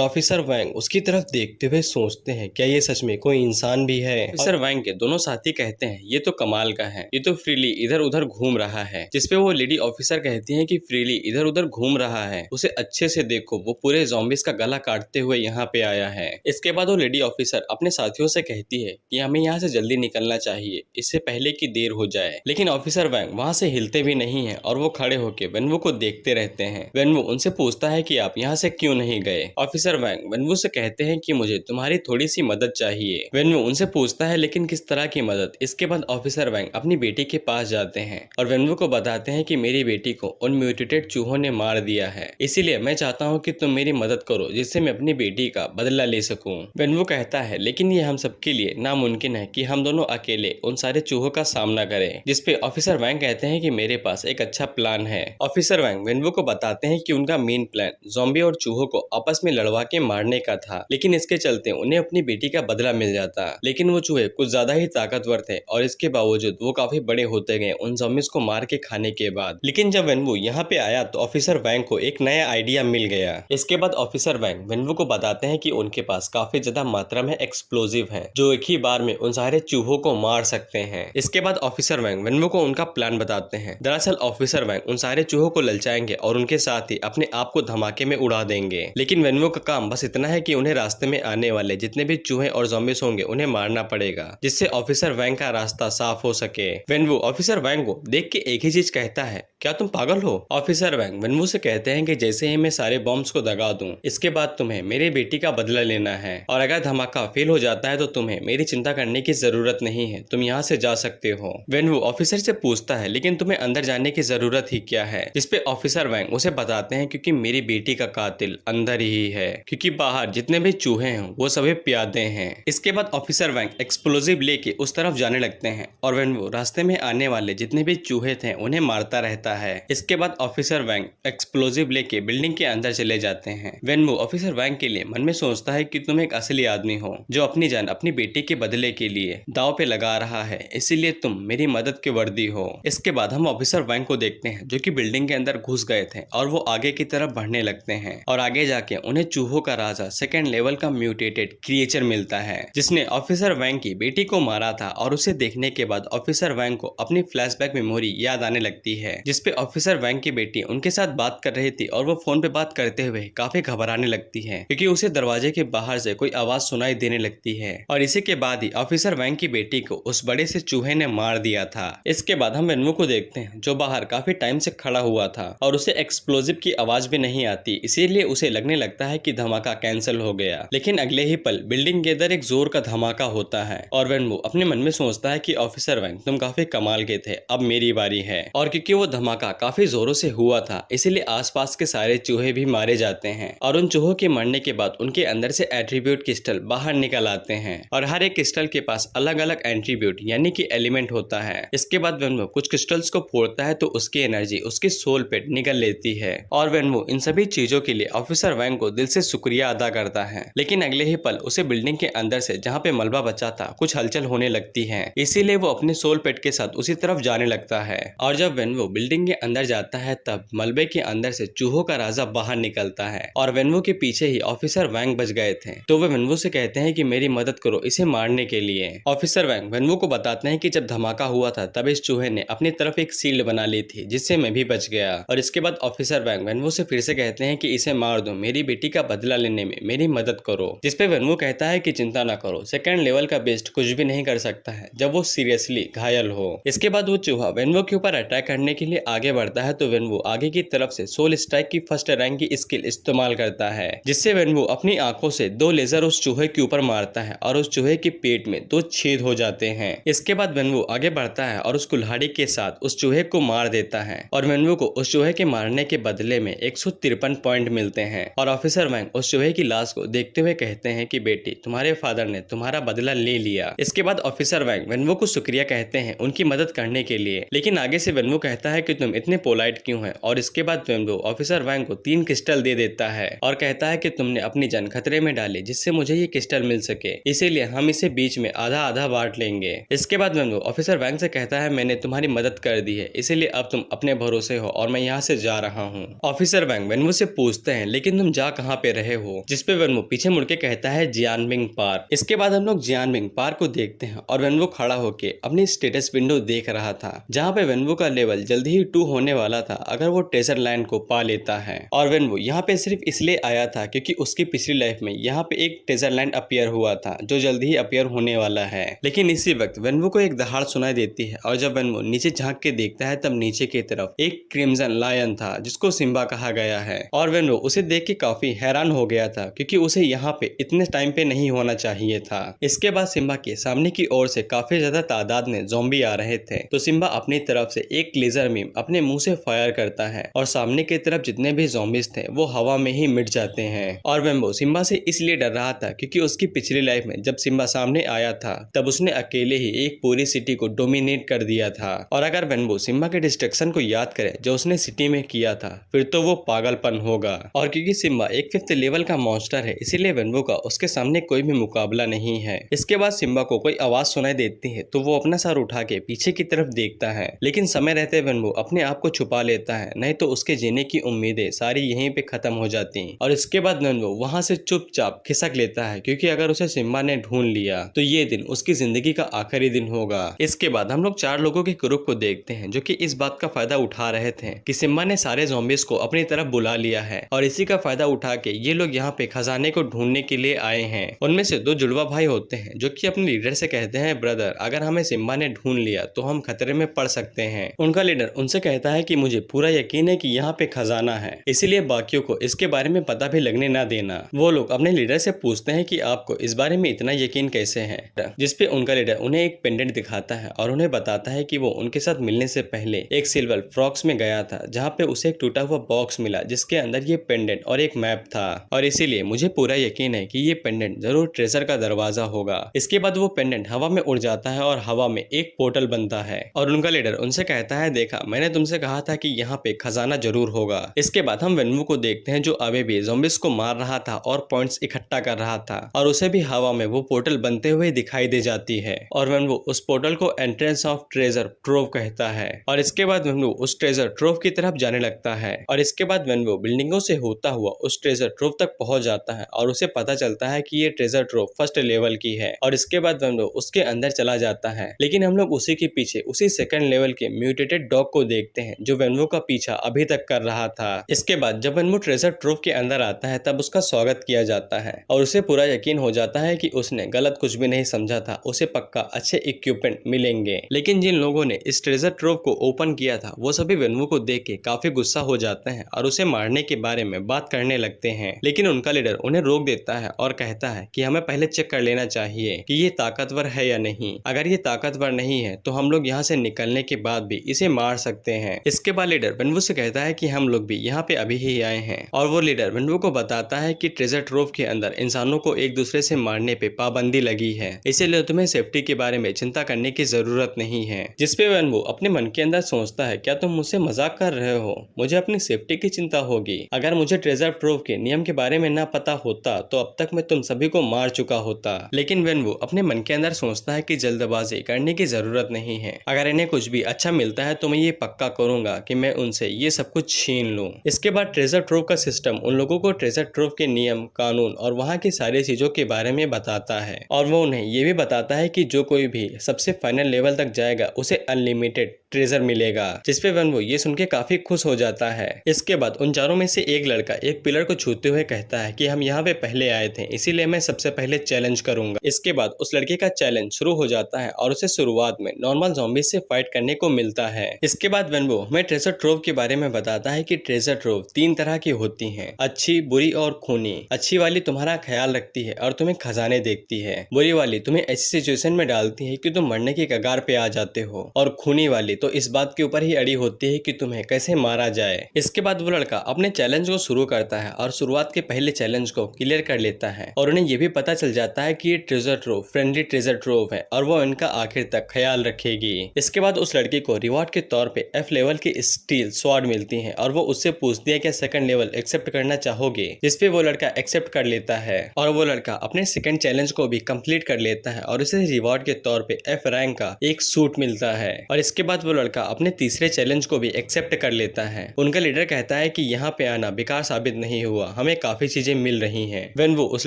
ऑफिसर वैंग उसकी तरफ देखते हुए सोचते हैं क्या ये सच में कोई इंसान भी है। ऑफिसर वैंग के दोनों साथी कहते हैं ये तो कमाल का है, ये तो फ्रीली इधर उधर घूम रहा है। जिसपे वो लेडी ऑफिसर कहती है कि फ्रीली इधर उधर घूम रहा है, उसे अच्छे से देखो, वो पूरे ज़ॉम्बीज़ का गला काटते हुए यहाँ पे आया है। इसके बाद वो लेडी ऑफिसर अपने साथियों से कहती है कि हमें यहाँ से जल्दी निकलना चाहिए, इससे पहले कि देर हो जाए। लेकिन ऑफिसर वैंग वहाँ से हिलते भी नहीं है और वो खड़े होकर वेनवू को देखते रहते हैं। वेनवू उनसे पूछता है कि आप यहाँ से क्यों नहीं गए। ऑफिसर वैंग वेनवू से कहते हैं कि मुझे तुम्हारी थोड़ी सी मदद चाहिए। वेनवू उनसे पूछता है लेकिन किस तरह की मदद। इसके बाद ऑफिसर वैंग अपनी बेटी के पास जाते हैं और वेनवू को बताते हैं कि मेरी बेटी को उन म्यूटेटेड चूहों ने मार दिया है, इसीलिए मैं चाहता हूँ कि तुम मेरी मदद करो जिससे मैं अपनी बेटी का बदला ले सकूं। वेनवू कहता है लेकिन ये हम सबके लिए नामुमकिन है कि हम दोनों अकेले उन सारे चूहों का सामना करें। जिसपे ऑफिसर वैंग कहते हैं कि मेरे पास एक अच्छा प्लान है। ऑफिसर वैंग वेनवू को बताते हैं कि उनका मेन प्लान ज़ॉम्बी और चूहों को आपस में लड़वा के मारने का था, लेकिन इसके चलते उन्हें अपनी बेटी का बदला मिल जाता। लेकिन वो चूहे कुछ ज्यादा ही ताकतवर थे और इसके बावजूद वो काफी बड़े होते गए उन ज़ॉम्बीज़ को मार के खाने के बाद। लेकिन जब वेनवू यहाँ पे आया तो ऑफिसर वैंग को एक नया आइडिया मिल गया। इसके बाद ऑफिसर वैंग वेनवू को बताते हैं कि उनके पास काफी ज्यादा मात्रा में एक्सप्लोजिव है जो एक ही बार में उन सारे चूहों को मार सकते हैं। इसके बाद ऑफिसर वैंग वेनवू को उनका प्लान बताते हैं। दरअसल ऑफिसर वैंग उन सारे चूहों को ललचाएंगे और उनके साथ ही अपने आप को धमाके में उड़ा देंगे। लेकिन वेनवू का काम बस इतना है कि उन्हें रास्ते में आने वाले जितने भी चूहे और ज़ॉम्बीज़ होंगे उन्हें मारना पड़ेगा, जिससे ऑफिसर वैंग का रास्ता साफ हो सके। वेनवू ऑफिसर वैंग को देख के एक ही चीज कहता है, क्या तुम पागल हो? ऑफिसर वैंग वेनवू से कहते हैं कि जैसे ही मैं सारे बॉम्ब्स को दगा दूं, इसके बाद तुम्हें मेरी बेटी का बदला लेना है और अगर धमाका फेल हो जाता है तो तुम्हें मेरी चिंता करने की जरूरत नहीं है, तुम यहाँ से जा सकते हो। वेनवू ऑफिसर से पूछता है लेकिन तुम्हें अंदर जाने की जरूरत ही क्या है। जिसपे ऑफिसर वैंग उसे बताते हैं क्योंकि मेरी बेटी का कातिल अंदर ही है, क्योंकि बाहर जितने भी चूहे हैं वो सभी प्यादे हैं। इसके बाद ऑफिसर वैंग एक्सप्लोजिव लेके उस तरफ जाने लगते हैं और वेनवू रास्ते में आने वाले जितने भी चूहे थे उन्हें मारता रहता है। इसके बाद ऑफिसर वैंग एक्सप्लोजिव लेके बिल्डिंग के अंदर चले जाते हैं। वेनवू ऑफिसर वैंग के लिए मन में सोचता है कि तुम एक असली आदमी हो जो अपनी जान अपनी बेटी के बदले के लिए दाव पे लगा रहा है, इसीलिए तुम मेरी मदद के वर्दी हो। इसके बाद हम ऑफिसर वैंग को देखते हैं जो कि बिल्डिंग के अंदर घुस गए थे और वो आगे की तरफ बढ़ने लगते हैं और आगे जाके उन्हें चूहों का राजा सेकेंड लेवल का म्यूटेटेड क्रिएचर मिलता है जिसने ऑफिसर वैंग की बेटी को मारा था। और उसे देखने के बाद ऑफिसर वैंग को अपनी फ्लैशबैक मेमोरी याद आने लगती है, जिसपे ऑफिसर वैंग की बेटी उनके साथ बात कर रही थी और वो फोन पे बात करते हुए काफी घबराने लगती है क्योंकि उसे दरवाजे के बाहर से कोई आवाज सुनाई देने लगती है। और इसी के बाद ही ऑफिसर वैंग की बेटी को उस बड़े से चूहे ने मार दिया था। इसके बाद हम वेनवू को देखते हैं जो बाहर काफी टाइम से खड़ा हुआ था और उसे एक्सप्लोजिव की आवाज भी नहीं आती, इसीलिए उसे लगने लगता है कि धमाका कैंसिल हो गया। लेकिन अगले ही पल बिल्डिंग के अंदर एक जोर का धमाका होता है और वेनवू अपने मन में सोचता है कि ऑफिसर वैंग तुम काफी कमाल के थे, अब मेरी बारी है। और क्योंकि वो धमाका काफी जोरों से हुआ था इसीलिए आसपास के सारे चूहे भी मारे जाते हैं और उन चूहों के मरने के बाद उनके अंदर से एट्रीब्यूट क्रिस्टल बाहर निकल आते हैं और हर एक क्रिस्टल के पास अलग अलग एट्रीब्यूट यानी कि एलिमेंट होता है। इसके बाद वेनवू कुछ क्रिस्टल्स को फोड़ता है तो उसकी एनर्जी उसकी सोल पे निकल लेती है और वेनवू इन सभी चीजों के लिए ऑफिसर वैंग को दिल से शुक्रिया अदा करता है। लेकिन अगले ही पल उसे बिल्डिंग के अंदर से जहाँ पे मलबा बचा था कुछ हलचल होने लगती है, इसीलिए वो अपने सोल पेट के साथ उसी तरफ जाने लगता है। और जब वेनवू बिल्डिंग के अंदर जाता है तब मलबे के अंदर से चूहों का राजा बाहर निकलता है और वेनवू के पीछे ही ऑफिसर वैंग बच गए थे तो वे वेनवू से कहते हैं कि मेरी मदद करो इसे मारने के लिए। ऑफिसर वैंग वेनवू को बताते हैं कि जब धमाका हुआ था तब इस चूहे ने अपनी तरफ एक शील्ड बना ली थी जिससे मैं भी बच गया। और इसके बाद ऑफिसर वैंग वेनवू से फिर से कहते हैं कि इसे मार दो, मेरी बेटी का बदला लेने में मेरी मदद करो। जिसपे वेनवू कहता है कि चिंता ना करो, सेकंड लेवल का बेस्ट कुछ भी नहीं कर सकता है जब वो सीरियसली घायल हो। इसके बाद वो चूहा वेनवू के ऊपर अटैक करने के लिए आगे बढ़ता है तो वेनवू आगे की तरफ से सोल स्ट्राइक की फर्स्ट रैंक की स्किल इस्तेमाल करता है जिससे वेनवू अपनी आंखों से 2 लेजर उस चूहे के ऊपर मारता है और उस चूहे के पेट में 2 छेद हो जाते हैं। इसके बाद वेनवू आगे बढ़ता है और उस कुल्हाड़ी के साथ उस चूहे को मार देता है और वेनवू को उस चूहे के मारने के बदले में 153 पॉइंट मिलते हैं। और ऑफिसर वैंग उस चूहे की लाश को देखते हुए कहते हैं कि बेटी तुम्हारे फादर ने तुम्हारा बदला ले लिया। इसके बाद ऑफिसर वैंग वेनवू को शुक्रिया कहते हैं उनकी मदद करने के लिए, लेकिन आगे से वेनवू कहता है कि तुम इतने पोलाइट क्यों है। और इसके बाद वेनवू ऑफिसर वैंग को 3 क्रिस्टल दे देता है और कहता है कि तुमने अपनी जान खतरे में डाली जिससे मुझे ये क्रिस्टल मिल सके, इसीलिए हम इसे बीच में आधा आधा बांट लेंगे। इसके बाद वेनवो ऑफिसर वैंग से कहता है मैंने तुम्हारी मदद कर दी है, इसीलिए अब तुम अपने भरोसे हो और मैं यहाँ से जा रहा हूँ। ऑफिसर वैंग वेनवो से पूछते हैं लेकिन तुम जा कहाँ पे रहे हो, जिसपे वेनवो पीछे मुड़ के कहता है जियानमिंग पार्क। इसके बाद हम लोग जियानमिंग पार्क को देखते हैं और वेनवो खड़ा होके अपनी स्टेटस विंडो देख रहा था, जहाँ पे वेनवो का लेवल जल्दी ही 2 होने वाला था अगर वो ट्रेजर लैंड को पा लेता है। और वेनवो यहाँ पे सिर्फ इसलिए आया था क्योंकि उसकी पिछली लाइफ में यहाँ पे एक ट्रेजर लैंड अपीयर हुआ था जो जल्दी ही अपीयर होने वाला है। लेकिन इसी वक्त वेनवो को एक दहाड़ सुनाई देती है और जब वेनवो नीचे झांक के देखता है तब नीचे की तरफ एक क्रिम्सन लायन था जिसको सिम्बा कहा गया है। और वेनवो उसे देख के काफी हैरान हो गया था क्योंकि उसे यहाँ पे इतने टाइम पे नहीं होना चाहिए था। इसके बाद सिम्बा के सामने की ओर से काफी ज्यादा तादाद में ज़ॉम्बी आ रहे थे, तो सिम्बा अपनी तरफ से एक लेजर बीम अपने मुंह से फायर करता है और सामने की तरफ जितने भी ज़ॉम्बीज थे वो हवा में ही मिट जाते हैं। और वेनवो सिम्बा से इसलिए डर रहा था क्योंकि उसकी पिछली लाइफ में जब सिम्बा सामने आया था तब उसने अकेले ही एक पूरी सिटी को डोमिनेट कर दिया था। और अगर वेनवो सिम्बा के डिस्ट्रक्शन को याद करे जो उसने सिटी में किया था फिर तो वो पागलपन होगा। और क्योंकि सिम्बा एक 5th लेवल का मॉन्स्टर है इसीलिए वेनवो का उसके सामने कोई भी मुकाबला नहीं है। इसके बाद सिम्बा को कोई आवाज सुनाई देती है तो वो अपना सर उठा के पीछे की तरफ देखता है, लेकिन समय रहते वेनवो अपने आप को छुपा लेता है, नहीं तो उसके जीने की उम्मीदें सारी यहीं पे खत्म हो जाती। और इसके बाद वेनवो वहां से चुपचाप खिसक लेता है क्योंकि अगर उसे सिम्बा ने ढूंढ लिया तो ये दिन उसकी जिंदगी का आखिरी दिन होगा। इसके बाद हम लोग 4 लोगों के ग्रुप को देखते हैं जो कि इस बात का फायदा उठा रहे थे कि सिम्बा ने सारे ज़ॉम्बीज को अपनी तरफ बुला लिया है और इसी का फायदा उठा के ये लोग यहाँ पे खजाने को ढूंढने के लिए आए हैं। उनमें से 2 जुड़वा भाई होते हैं जो कि अपने लीडर से कहते हैं ब्रदर अगर हमें सिम्बा ने ढूंढ लिया तो हम खतरे में पड़ सकते हैं। उनका लीडर उनसे कहता है कि मुझे पूरा यकीन है कि यहाँ पे खजाना है, इसीलिए बाकियों को इसके बारे में पता भी लगने ना देना। वो लोग अपने लीडर से पूछते हैं कि आपको इस बारे में इतना यकीन कैसे है, जिसपे उनका लीडर उन्हें एक पेंडेंट दिखाता है और उन्हें बताता है कि वो उनके साथ मिलने से पहले एक सिल्वर फ्रॉक्स में गया था जहाँ पे उसे एक टूटा हुआ बॉक्स मिला जिसके अंदर ये पेंडेंट और एक मैप था और इसीलिए मुझे पूरा यकीन है कि ये पेंडेंट जरूर ट्रेजर का दरवाजा होगा। इसके बाद वो पेंडेंट हवा में उड़ जाता है और हवा में एक पोर्टल बनता है और उनका लीडर उनसे कहता है देखा मैंने तुमसे कहा था कि यहाँ पे खजाना जरूर होगा। इसके बाद हम वेनवो को देखते हैं जो अभी भी ज़ॉम्बीज को मार रहा था और पॉइंट्स इकट्ठा कर रहा था और उसे भी हवा में वो पोर्टल बनते हुए दिखाई दे जाती है और वेनवो उस पोर्टल को एंट्रेंस ऑफ ट्रेजर ट्रोव कहता है। और इसके बाद वेनवो उस ट्रेजर ट्रोव की तरफ जाने लगता है और इसके बाद वेनवो बिल्डिंगों से होता हुआ उस ट्रेजर ट्रोव तक पहुंच जाता है और उसे पता चलता है कि ये ट्रेजर ट्रोव 1st लेवल की है। और इसके बाद वेनवो उसके अंदर चला जाता है, लेकिन हम लोग उसी के पीछे उसी 2nd लेवल के म्यूटेटेड डॉग को देखते हैं जो वेनवो का पीछा अभी तक कर रहा था। इसके बाद जब वेनवो ट्रेजर ट्रोव के अंदर आता है तब उसका स्वागत किया जाता है और उसे पूरा यकीन हो जाता है कि उसने गलत कुछ भी नहीं समझा था, उसे पक्का अच्छे इक्विपमेंट मिलेंगे। लेकिन जिन लोगों ने इस ट्रेजर ट्रोव को ओपन किया था वो सभी वेनवो को देख के काफी गुस्सा हो जाते हैं और उसे मारने के बारे में बात करने लगते हैं, लेकिन उनका लीडर उन्हें रोक देता है और कहता है कि हमें पहले चेक कर लेना चाहिए कि ये ताकतवर है या नहीं। अगर ये ताकतवर नहीं है तो हम लोग यहाँ से निकलने के बाद भी इसे मार सकते हैं। इसके बाद लीडर वेनवो से कहता है कि हम लोग भी यहाँ पे अभी ही आए हैं और वो लीडर वेनवो को बताता है कि ट्रेजर ट्रोव के अंदर इंसानों को एक दूसरे से मारने पे पाबंदी लगी है, इसीलिए तुम्हें सेफ्टी के बारे में चिंता करने की जरूरत नहीं है। जिसपे वेनवो अपने मन के अंदर सोचता है क्या तुम मुझसे मजाक कर रहे हो, मुझे अपनी सेफ्टी की चिंता होगी। अगर मुझे ट्रेजर ट्रोव के नियम के बारे में ना पता होता तो अब तक मैं तुम सभी को मार चुका होता। लेकिन वेनवो अपने मन के अंदर सोचता है कि जल्दबाजी करने की जरूरत नहीं है, अगर इन्हें कुछ भी अच्छा मिलता है तो मैं ये पक्का करूंगा कि मैं उनसे ये सब कुछ छीन लूं। इसके बाद ट्रेजर ट्रोव का सिस्टम उन लोगों को ट्रेजर ट्रोव के नियम कानून और वहाँ की सारी चीजों के बारे में बताता है और वो उन्हें ये भी बताता है कि जो कोई भी सबसे फाइनल लेवल तक जाएगा उसे अनलिमिटेड ट्रेजर मिलेगा, जिसपे वेनवो ये सुन के काफी खुश हो जाता है। इसके बाद उन चारों में से एक लड़का एक पिलर को छूते हुए कहता है कि हम यहाँ पे पहले आए थे इसीलिए मैं सबसे पहले चैलेंज करूंगा। इसके बाद उस लड़के का चैलेंज शुरू हो जाता है और उसे शुरुआत में नॉर्मल ज़ॉम्बीज से फाइट करने को मिलता है। इसके बाद वेनवो हमें ट्रेजर ट्रोव के बारे में बताता है कि ट्रेजर ट्रोव 3 तरह की होती हैं, अच्छी, बुरी और खूनी। अच्छी वाली तुम्हारा ख्याल रखती है और तुम्हें खजाने देखती है, बुरी वाली तुम्हें ऐसी सिचुएशन में डालती है कि तुम मरने की कगार पे आ जाते हो और खूनी वाली तो इस बात के ऊपर ही अड़ी होती है कि तुम्हें कैसे मारा जाए। इसके बाद वो लड़का अपने चैलेंज को शुरू करता है और शुरुआत के पहले चैलेंज को क्लियर कर लेता है और उन्हें यह भी पता चल जाता है कि ये treasure trove friendly treasure trove है और वो इनका आखिर तक ख्याल रखेगी। इसके बाद उस लड़की को रिवॉर्ड के तौर पे F लेवल की स्टील स्वॉर्ड मिलती है और वो उससे पूछती है क्या सेकंड लेवल एक्सेप्ट करना चाहोगे, जिसपे वो लड़का एक्सेप्ट कर लेता है और वो लड़का अपने सेकंड चैलेंज को भी कंप्लीट कर लेता है और उसे रिवॉर्ड के तौर पे F रैंक का एक सूट मिलता है। और इसके बाद वो लड़का अपने तीसरे चैलेंज को भी एक्सेप्ट कर लेता है। उनका लीडर कहता है कि यहाँ पे आना बेकार साबित नहीं हुआ, हमें काफी चीजें मिल रही हैं। वेनवू उस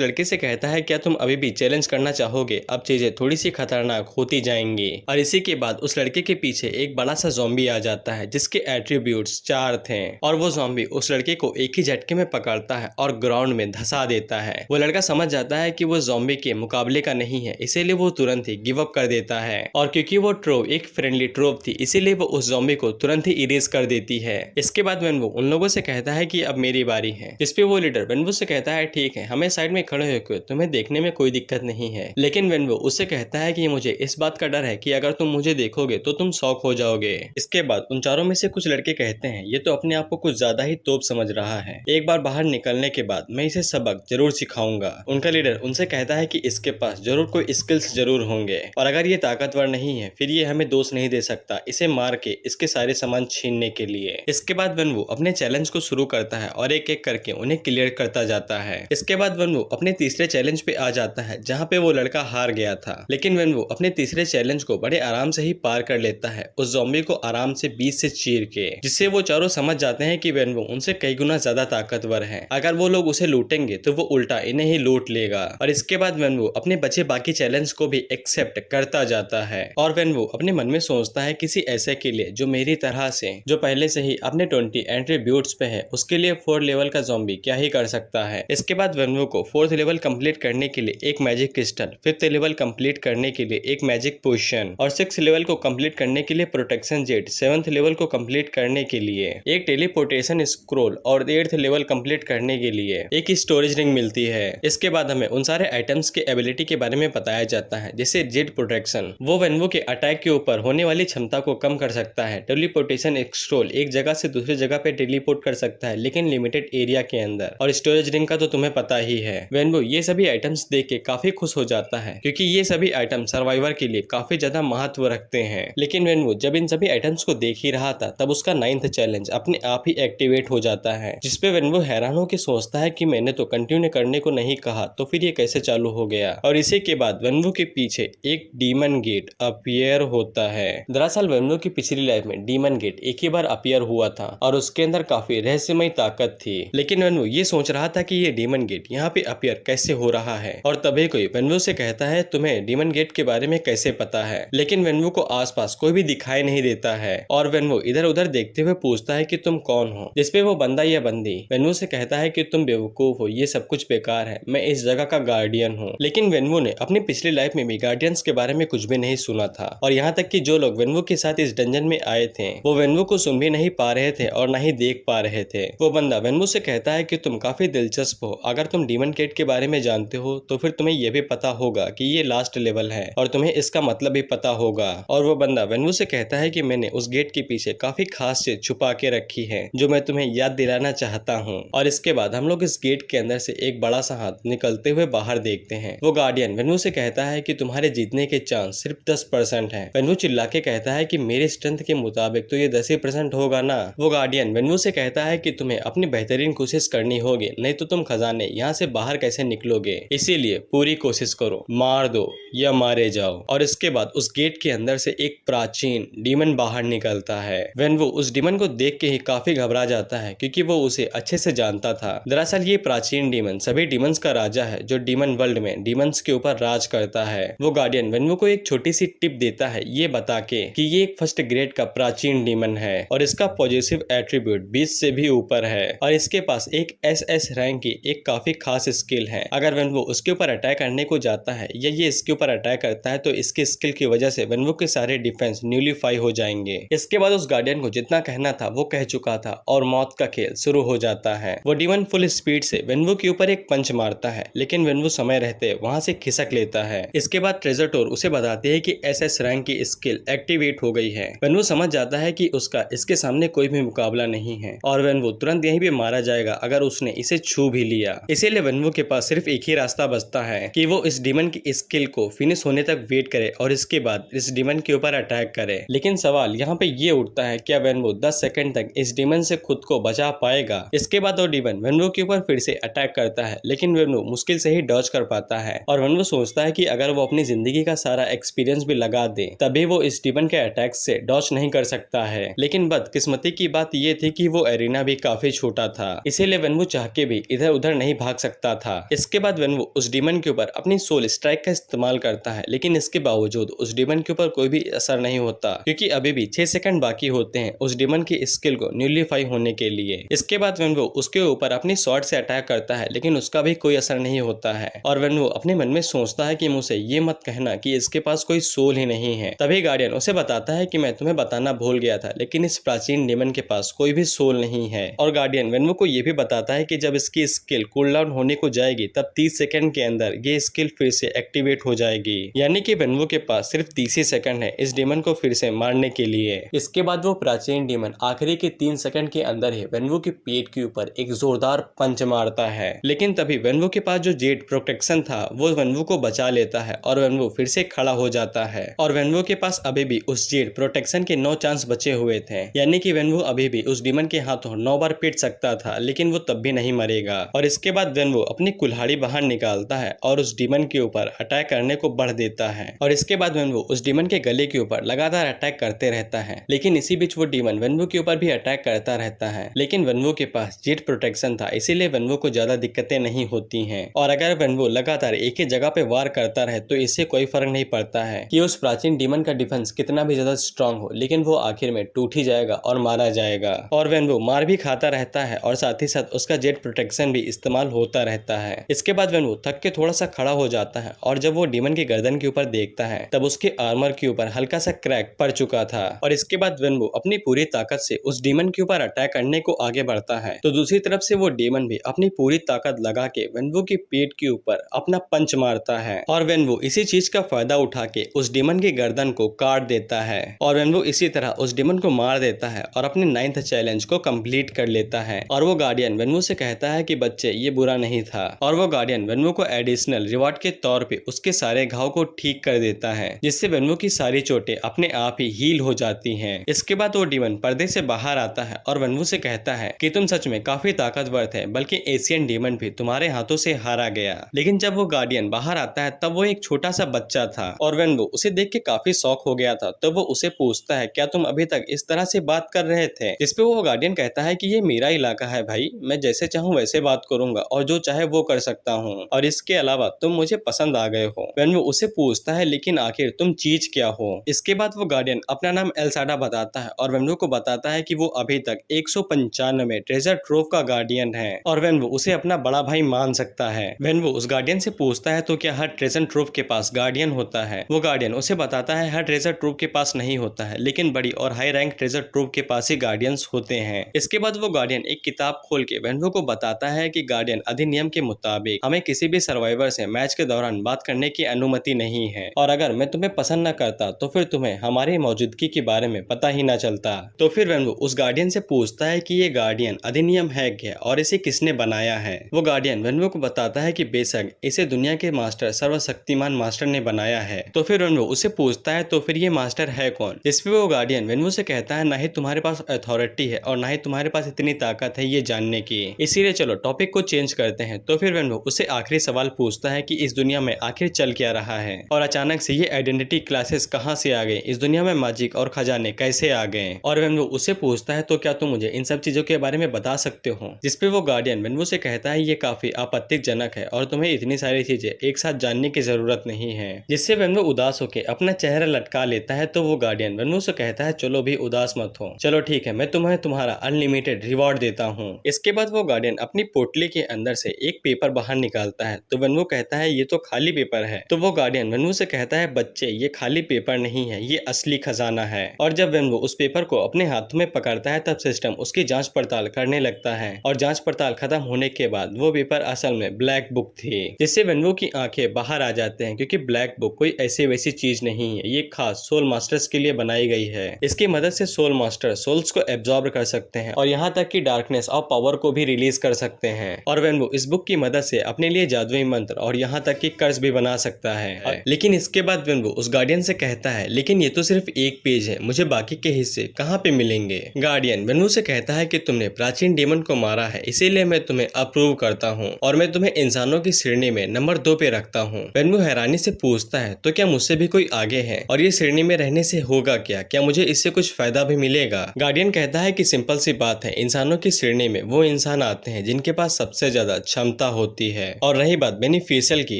लड़के से कहता है क्या तुम अभी भी चैलेंज करना चाहोगे, अब चीजें थोड़ी सी खतरनाक होती जाएंगी। और इसी के बाद उस लड़के के पीछे एक बड़ा सा ज़ॉम्बी आ जाता है जिसके एट्रीब्यूट्स 4 थे और वो ज़ॉम्बी उस लड़के को एक ही झटके में पकड़ता है और ग्राउंड में धंसा देता है। वो लड़का समझ जाता है कि वो ज़ॉम्बी के मुकाबले का नहीं है, इसीलिए वो तुरंत ही गिव अप कर देता है और क्योंकि वो ट्रोव एक फ्रेंडली ट्रोव थी इसीलिए वो उस ज़ॉम्बी को तुरंत ही इरेज कर देती है। इसके बाद वेनवू उन लोगों से कहता है कि अब मेरी बारी है, जिसपे वो लीडर वेनवू से कहता है ठीक है, हमें साइड में खड़े होकर तुम्हें देखने में कोई दिक्कत नहीं है। लेकिन वेनवू उससे कहता है कि मुझे इस बात का डर है कि अगर तुम मुझे देखोगे तो तुम शॉक हो जाओगे। इसके बाद उन चारों में से कुछ लड़के कहते हैं ये तो अपने आप को कुछ ज्यादा ही तोप समझ रहा है, एक बार बाहर निकलने के बाद मैं इसे सबक जरूर सिखाऊंगा। उनका लीडर उनसे कहता है कि इसके पास जरूर कोई स्किल्स जरूर होंगे और अगर ये ताकतवर नहीं है फिर ये हमें दोष नहीं दे सकता, इसे मार के इसके सारे सामान छीनने के लिए। इसके बाद वेनवू अपने चैलेंज को शुरू करता है और एक एक करके उन्हें क्लियर करता जाता है। इसके बाद वेनवू अपने तीसरे चैलेंज पे आ जाता है जहाँ पे वो लड़का हार गया था, लेकिन वेनवू अपने तीसरे चैलेंज को बड़े आराम से ही पार कर लेता है उस ज़ॉम्बी को आराम से बीच से चीर के, जिससे वो चारों समझ जाते हैं कि वेनवू उनसे कई गुना ज्यादा ताकतवर है, अगर वो लोग उसे लूटेंगे तो वो उल्टा इन्हें ही लूट लेगा। और इसके बाद वेनवू अपने बचे बाकी चैलेंज को भी एक्सेप्ट करता जाता है और वेनवू अपने मन में सोचता है किसी ऐसे के लिए जो मेरी तरह से जो पहले से ही अपने 20 एट्रीब्यूट्स पे है उसके लिए 4 लेवल का ज़ॉम्बी क्या ही कर सकता है। इसके बाद वेनवू को 4th लेवल कंप्लीट करने के लिए एक magic crystal, 5th level complete करने के लिए एक मैजिक पोशन और 6th लेवल को कंप्लीट करने के लिए प्रोटेक्शन जेट, 7th लेवल को कंप्लीट करने के लिए एक टेलीपोर्टेशन स्क्रोल और 8th लेवल कंप्लीट करने के लिए एक स्टोरेज रिंग मिलती है। इसके बाद हमें उन सारे आइटम्स के एबिलिटी के बारे में बताया जाता है, जैसे जेट प्रोटेक्शन वो वेनवू के अटैक के ऊपर होने वाली क्षमता को कम कर सकता है, टेलीपोर्टेशन स्क्रोल एक जगह से दूसरी जगह पे टेलीपोर्ट कर सकता है लेकिन लिमिटेड एरिया के अंदर, और स्टोरेज रिंग का तो तुम्हें पता ही है। वेनवू ये सभी आइटम्स देख के काफी खुश हो जाता है क्योंकि ये सभी आइटम सर्वाइवर के लिए काफी ज्यादा महत्व रखते हैं। लेकिन वेनवू जब इन सभी आइटम्स को देख ही रहा था तब उसका 9th चैलेंज अपने आप ही एक्टिवेट हो जाता है, जिसपे वेनवू हैरान होकर सोचता है कि मैंने तो कंटिन्यू करने को नहीं कहा तो फिर ये कैसे चालू हो गया। और इसी के बाद वेनवू के पीछे एक डीमन गेट अपीयर होता है। दरअसल वेनवू की पिछली लाइफ में डीमन गेट एक ही बार अपीयर हुआ था और उसके अंदर काफी रहस्यमय ताकत थी, लेकिन वेनवू ये सोच रहा था कि ये डीमन गेट यहाँ पे अपीयर कैसे हो रहा है। और तभी कोई वेनवू से कहता है तुम्हें डीमन गेट के बारे में कैसे पता है, लेकिन वेनवू को आसपास कोई भी दिखाई नहीं देता है और वेनवू इधर उधर देखते हुए पूछता है कि तुम कौन हो, जिसपे वो बंदा या बंदी वेनवू से कहता है कि तुम बेवकूफ हो, ये सब कुछ बेकार है, मैं इस जगह का गार्डियन हूँ। लेकिन वेनवू ने अपनी पिछली लाइफ में भी गार्डियंस के बारे में कुछ भी नहीं सुना था और यहाँ तक कि जो लोग वेनवू के साथ इस डंजन में आए थे वो वेनवू को सुन भी नहीं पा रहे थे और न ही देख पा रहे थे। वो बंदा वेनवू से कहता है कि तुम काफी दिलचस्प हो, अगर तुम डीमन गेट के बारे में जानते हो तो फिर तुम्हें यह भी पता होगा कि ये लास्ट लेवल है और तुम्हें इसका मतलब भी पता होगा। और वो बंदा वेनवू से कहता है कि मैंने उस गेट के पीछे काफी खास चीज छुपा के रखी है जो मैं तुम्हें याद दिलाना चाहता हूँ। और इसके बाद हम लोग इस गेट के अंदर से एक बड़ा सा हाथ निकलते हुए बाहर देखते हैं। वो गार्डियन वेनवू से कहता है कि तुम्हारे जीतने के चांस सिर्फ 10% है। वेनवू चिल्ला के कहता है कि मेरे स्ट्रेंथ के मुताबिक तो ये 10% होगा ना। वो गार्डियन वेनवू से कहता है कि तुम्हें अपनी बेहतरीन कोशिश करनी होगी, नहीं तो तुम खजाने यहाँ से बाहर कैसे निकलोगे, इसीलिए पूरी कोशिश करो, मार दो या मारे जाओ। और इसके बाद उस गेट के अंदर से एक प्राचीन डीमन बाहर निकलता है। वेनवू उस डीमन को देख के ही काफी घबरा जाता है क्योंकि वो उसे अच्छे से जानता था। दरअसल ये प्राचीन डीमन सभी डीमंस का राजा है जो डीमन वर्ल्ड में डीमंस के ऊपर राज करता है। वो गार्डियन वेनवू को एक छोटी सी टिप देता है ये बता के कि ये एक 1st ग्रेड का प्राचीन डीमन है और इसका पॉजिटिव एट्रीब्यूट 20 से भी ऊपर है और इसके पास एक SS रैंक की एक काफी खास स्किल है। अगर वेनवू उसके ऊपर अटैक करने को जाता है या ये इसके ऊपर अटैक करता है तो इसके स्किल की वजह से वेनवू के सारे डिफेंस न्यूलीफाई हो जाएंगे। इसके बाद उस गार्डियन को जितना कहना था वो कह चुका था और मौत का खेल शुरू हो जाता है। वो डीमन फुल स्पीड से वेनवू के ऊपर एक पंच मारता है लेकिन वेनवू समय रहते वहां से खिसक लेता है। इसके बाद ट्रेजर टोर उसे बताती है कि SS रैंक की स्किल एक्टिवेट हो गई गई है। वेनवो समझ जाता है कि उसका इसके सामने कोई भी मुकाबला नहीं है और वेनवो तुरंत यहीं पे मारा जाएगा अगर उसने इसे छू भी लिया। इसीलिए वेनवो के पास सिर्फ एक ही रास्ता बचता है कि वो इस डीमन की स्किल को फिनिश होने तक वेट करे और इसके बाद इस डीमन के ऊपर अटैक करे। लेकिन सवाल यहाँ पे ये उठता है, क्या वेनवो 10 सेकंड तक इस डीमन से खुद को बचा पाएगा? इसके बाद वो डीमन वेनवो के ऊपर फिर से अटैक करता है, लेकिन वेनवो मुश्किल से ही डॉज कर पाता है और वेनवो सोचता है कि अगर वो अपनी जिंदगी का सारा एक्सपीरियंस भी लगा दे तभी वो इस डीमन के अटैक से डॉज नहीं कर सकता है। लेकिन बदकिस्मती की बात ये थी कि वो एरिना भी काफी छोटा था, इसीलिए वेनवो चाह के भी इधर उधर नहीं भाग सकता था। इसके बाद वेनवो उस डीमन के ऊपर अपनी सोल स्ट्राइक का इस्तेमाल करता है, लेकिन इसके बावजूद उस डीमन के ऊपर कोई भी असर नहीं होता क्योंकि अभी भी 6 सेकंड बाकी होते हैं उस डीमन की स्किल को न्यूलीफाई होने के लिए। इसके बाद वेनवो उसके ऊपर अपनी स्वॉर्ड से अटैक करता है, लेकिन उसका भी कोई असर नहीं होता है और वेनवो अपने मन में सोचता है कि मुझसे ये मत कहना कि इसके पास कोई सोल ही नहीं है। तभी गार्डियन उसे बताता है कि मैं तुम्हें बताना भूल गया था, लेकिन इस प्राचीन डीमन के पास कोई भी सोल नहीं है। और गार्डियन वेनवो को ये भी बताता है कि जब इसकी स्किल कूल डाउन होने को जाएगी तब 30 सेकंड के अंदर ये स्किल फिर से एक्टिवेट हो जाएगी, यानी कि वेनवो के पास सिर्फ 30 ही सेकंड है इस डीमन को फिर से मारने के लिए। इसके बाद वो प्राचीन डीमन आखिरी के 3 सेकंड के अंदर ही वेनवो के पेट के ऊपर एक जोरदार पंच मारता है, लेकिन तभी वेनवो के पास जो जेड प्रोटेक्शन था वो वेनवो को बचा लेता है और वेनवो फिर से खड़ा हो जाता है। और वेनवो के पास अभी भी उस जेड प्रोटेक्शन के 9 चांस बचे हुए थे, यानी कि वेनवो अभी भी उस डीमन के हाथों 9 बार पीट सकता था, लेकिन वो तब भी नहीं मरेगा। और इसके बाद वेनवो अपनी कुल्हाड़ी बाहर निकालता है और उस डीमन के ऊपर अटैक करने को बढ़ देता है और इसके बाद वेनवो उस डीमन के गले के ऊपर लगातार अटैक करते रहता है। लेकिन इसी बीच वो डीमन वेनवो के ऊपर भी अटैक करता रहता है, लेकिन वेनवो के पास जेड प्रोटेक्शन था, इसीलिए वेनवो को ज्यादा दिक्कतें नहीं होती हैं। और अगर वेनवो लगातार एक ही जगह पे वार करता रहे तो इससे कोई फर्क नहीं पड़ता है कि उस प्राचीन डीमन का डिफेंस कितना भी ज्यादा स्ट्रांग हो, लेकिन वो आखिर में टूट ही जाएगा और मारा जाएगा। और वेनवो मार भी खाता रहता है और साथ ही साथ उसका जेड प्रोटेक्शन भी इस्तेमाल होता रहता है। इसके बाद वेनवो थक के थोड़ा सा खड़ा हो जाता है और जब वो डीमन की गर्दन के ऊपर देखता है तब उसके आर्मर के ऊपर हल्का सा क्रैक पड़ चुका था। और इसके बाद वेनवो अपनी पूरी ताकत से उस डीमन के ऊपर अटैक करने को आगे बढ़ता है, तो दूसरी तरफ से वो डीमन भी अपनी पूरी ताकत लगा के वेनवो के पेट के ऊपर अपना पंच मारता है और वेनवो इसी चीज का फायदा उठा के उस डीमन की गर्दन को काट देता है और वेनवो इसी तरह उस डीमन को मार देता है और अपने 9th चैलेंज को कंप्लीट कर लेता है। और वो गार्डियन वेनवो से कहता है कि बच्चे ये बुरा नहीं था और वो गार्डियन वेनवो को एडिशनल रिवॉर्ड के तौर पे उसके सारे घाव को ठीक कर देता है, जिससे वेनवो की सारी चोटें अपने आप ही हील हो जाती हैं। इसके बाद वो डीमन पर्दे से बाहर आता है और वेनवो से कहता है कि तुम सच में काफी ताकतवर थे, बल्कि एशियन डीमन भी तुम्हारे हाथों से हारा गया। लेकिन जब वो गार्डियन बाहर आता है तब वो एक छोटा सा बच्चा था और वेनवो उसे देख के काफी शॉक हो गया था, तो वो उसे पूछता है क्या तुम अभी तक इस तरह से बात कर रहे थे? जिस पे वो गार्डियन कहता है कि ये मेरा इलाका है भाई, मैं जैसे चाहूँ वैसे बात करूंगा और जो चाहे वो कर सकता हूँ, और इसके अलावा तुम मुझे पसंद आ गए हो। वेनवो उसे पूछता है लेकिन आखिर तुम चीज क्या हो? इसके बाद वो गार्डियन अपना नाम एल्साडा बताता है और वेनवो को बताता है कि वो अभी तक 195 ट्रेजर ट्रोव का गार्डियन है और वेनवो उसे अपना बड़ा भाई मान सकता है। वेनवो उस गार्डियन से पूछता है तो क्या हर ट्रेजर ट्रोव के पास गार्डियन होता है? वो गार्डियन उसे बताता है हर ट्रेजर ट्रोव के पास नहीं होता है, लेकिन बड़ी और हाई रैंक ट्रेजर ट्रोव के पास ही गार्डियंस होते हैं। इसके बाद वो गार्डियन एक किताब खोल के वेनवो को बताता है कि गार्डियन अधिनियम के मुताबिक हमें किसी भी सर्वाइवर से मैच के दौरान बात करने की अनुमति नहीं है, और अगर मैं तुम्हें पसंद न करता तो फिर तुम्हें हमारी मौजूदगी के बारे में पता ही न चलता। तो फिर वेनवो उस गार्डियन से पूछता है कि ये गार्डियन अधिनियम है क्या और इसे किसने बनाया है? वो गार्डियन वेनवो को बताता है कि बेशक इसे दुनिया के मास्टर सर्वशक्तिमान मास्टर ने बनाया है। तो फिर वेनवो उसे पूछता है तो फिर ये मास्टर है कौन? इस पे वो गार्डियन वेनवो से कहता है ना ही तुम्हारे पास अथॉरिटी है और ना ही तुम्हारे पास इतनी ताकत है ये जानने की, इसीलिए चलो टॉपिक को चेंज करते हैं। तो फिर वेनवो उसे आखिरी सवाल पूछता है कि इस दुनिया में आखिर चल क्या रहा है और अचानक से ये आइडेंटिटी क्लासेस कहाँ से आ गए, इस दुनिया में मैजिक और खजाने कैसे आ गए? और वेनवो उसे पूछता है तो क्या तुम मुझे इन सब चीजों के बारे में बता सकते हो? जिसपे वो गार्डियन वेनवो से कहता है ये काफी आपत्तिजनक है और तुम्हें इतनी सारी चीजें एक साथ जानने की जरूरत नहीं है। जिससे वेनवो उदास होकर अपना चेहरा लटका लेता है। तो वो गार्डियन वेनवो से कहता है चलो भी उदास मत हो, चलो ठीक है मैं तुम्हें तुम्हारा अनलिमिटेड रिवॉर्ड देता हूँ। इसके बाद वो गार्डियन अपनी पोटली के अंदर से एक पेपर बाहर निकालता है। तो वेनवो कहता है ये तो खाली पेपर है। तो वो गार्डियन वेनवो से कहता है बच्चे ये खाली पेपर नहीं है, ये असली खजाना है। और जब वेनवो उस पेपर को अपने हाथों में पकड़ता है तब सिस्टम उसकी जांच पड़ताल करने लगता है और जांच पड़ताल खत्म होने के बाद वो पेपर असल में ब्लैक बुक थी, जिससे वेनवो की आंखें बाहर आ जाते हैं क्योंकि ब्लैक बुक कोई ऐसी वैसी चीज नहीं है, ये खास सोल मास्टर मास्टर्स के लिए बनाई गई है। इसकी मदद से सोल मास्टर सोल्स को एब्जॉर्ब कर सकते हैं और यहाँ तक कि डार्कनेस और पावर को भी रिलीज कर सकते हैं। और वेनवू इस बुक की मदद से अपने लिए जादुई मंत्र और यहाँ तक कि कर्ज भी बना सकता है। लेकिन इसके बाद वेनवू उस गार्डियन से कहता है, लेकिन ये तो सिर्फ एक पेज है, मुझे बाकी के हिस्से कहाँ पे मिलेंगे। गार्डियन वेनवू से कहता है कि तुमने प्राचीन डेमन को मारा है, इसीलिए मैं तुम्हें अप्रूव करता हूँ और मैं तुम्हें इंसानों की श्रेणी में नंबर 2 पे रखता हूँ। वेनवू हैरानी से पूछता है, तो क्या मुझसे भी कोई आगे है और ये श्रेणी में रहने से होगा क्या मुझे इससे कुछ फायदा भी मिलेगा। गार्डियन कहता है कि सिंपल सी बात है, इंसानों की श्रेणी में वो इंसान आते हैं जिनके पास सबसे ज्यादा क्षमता होती है, और रही बात बेनिफिशियल की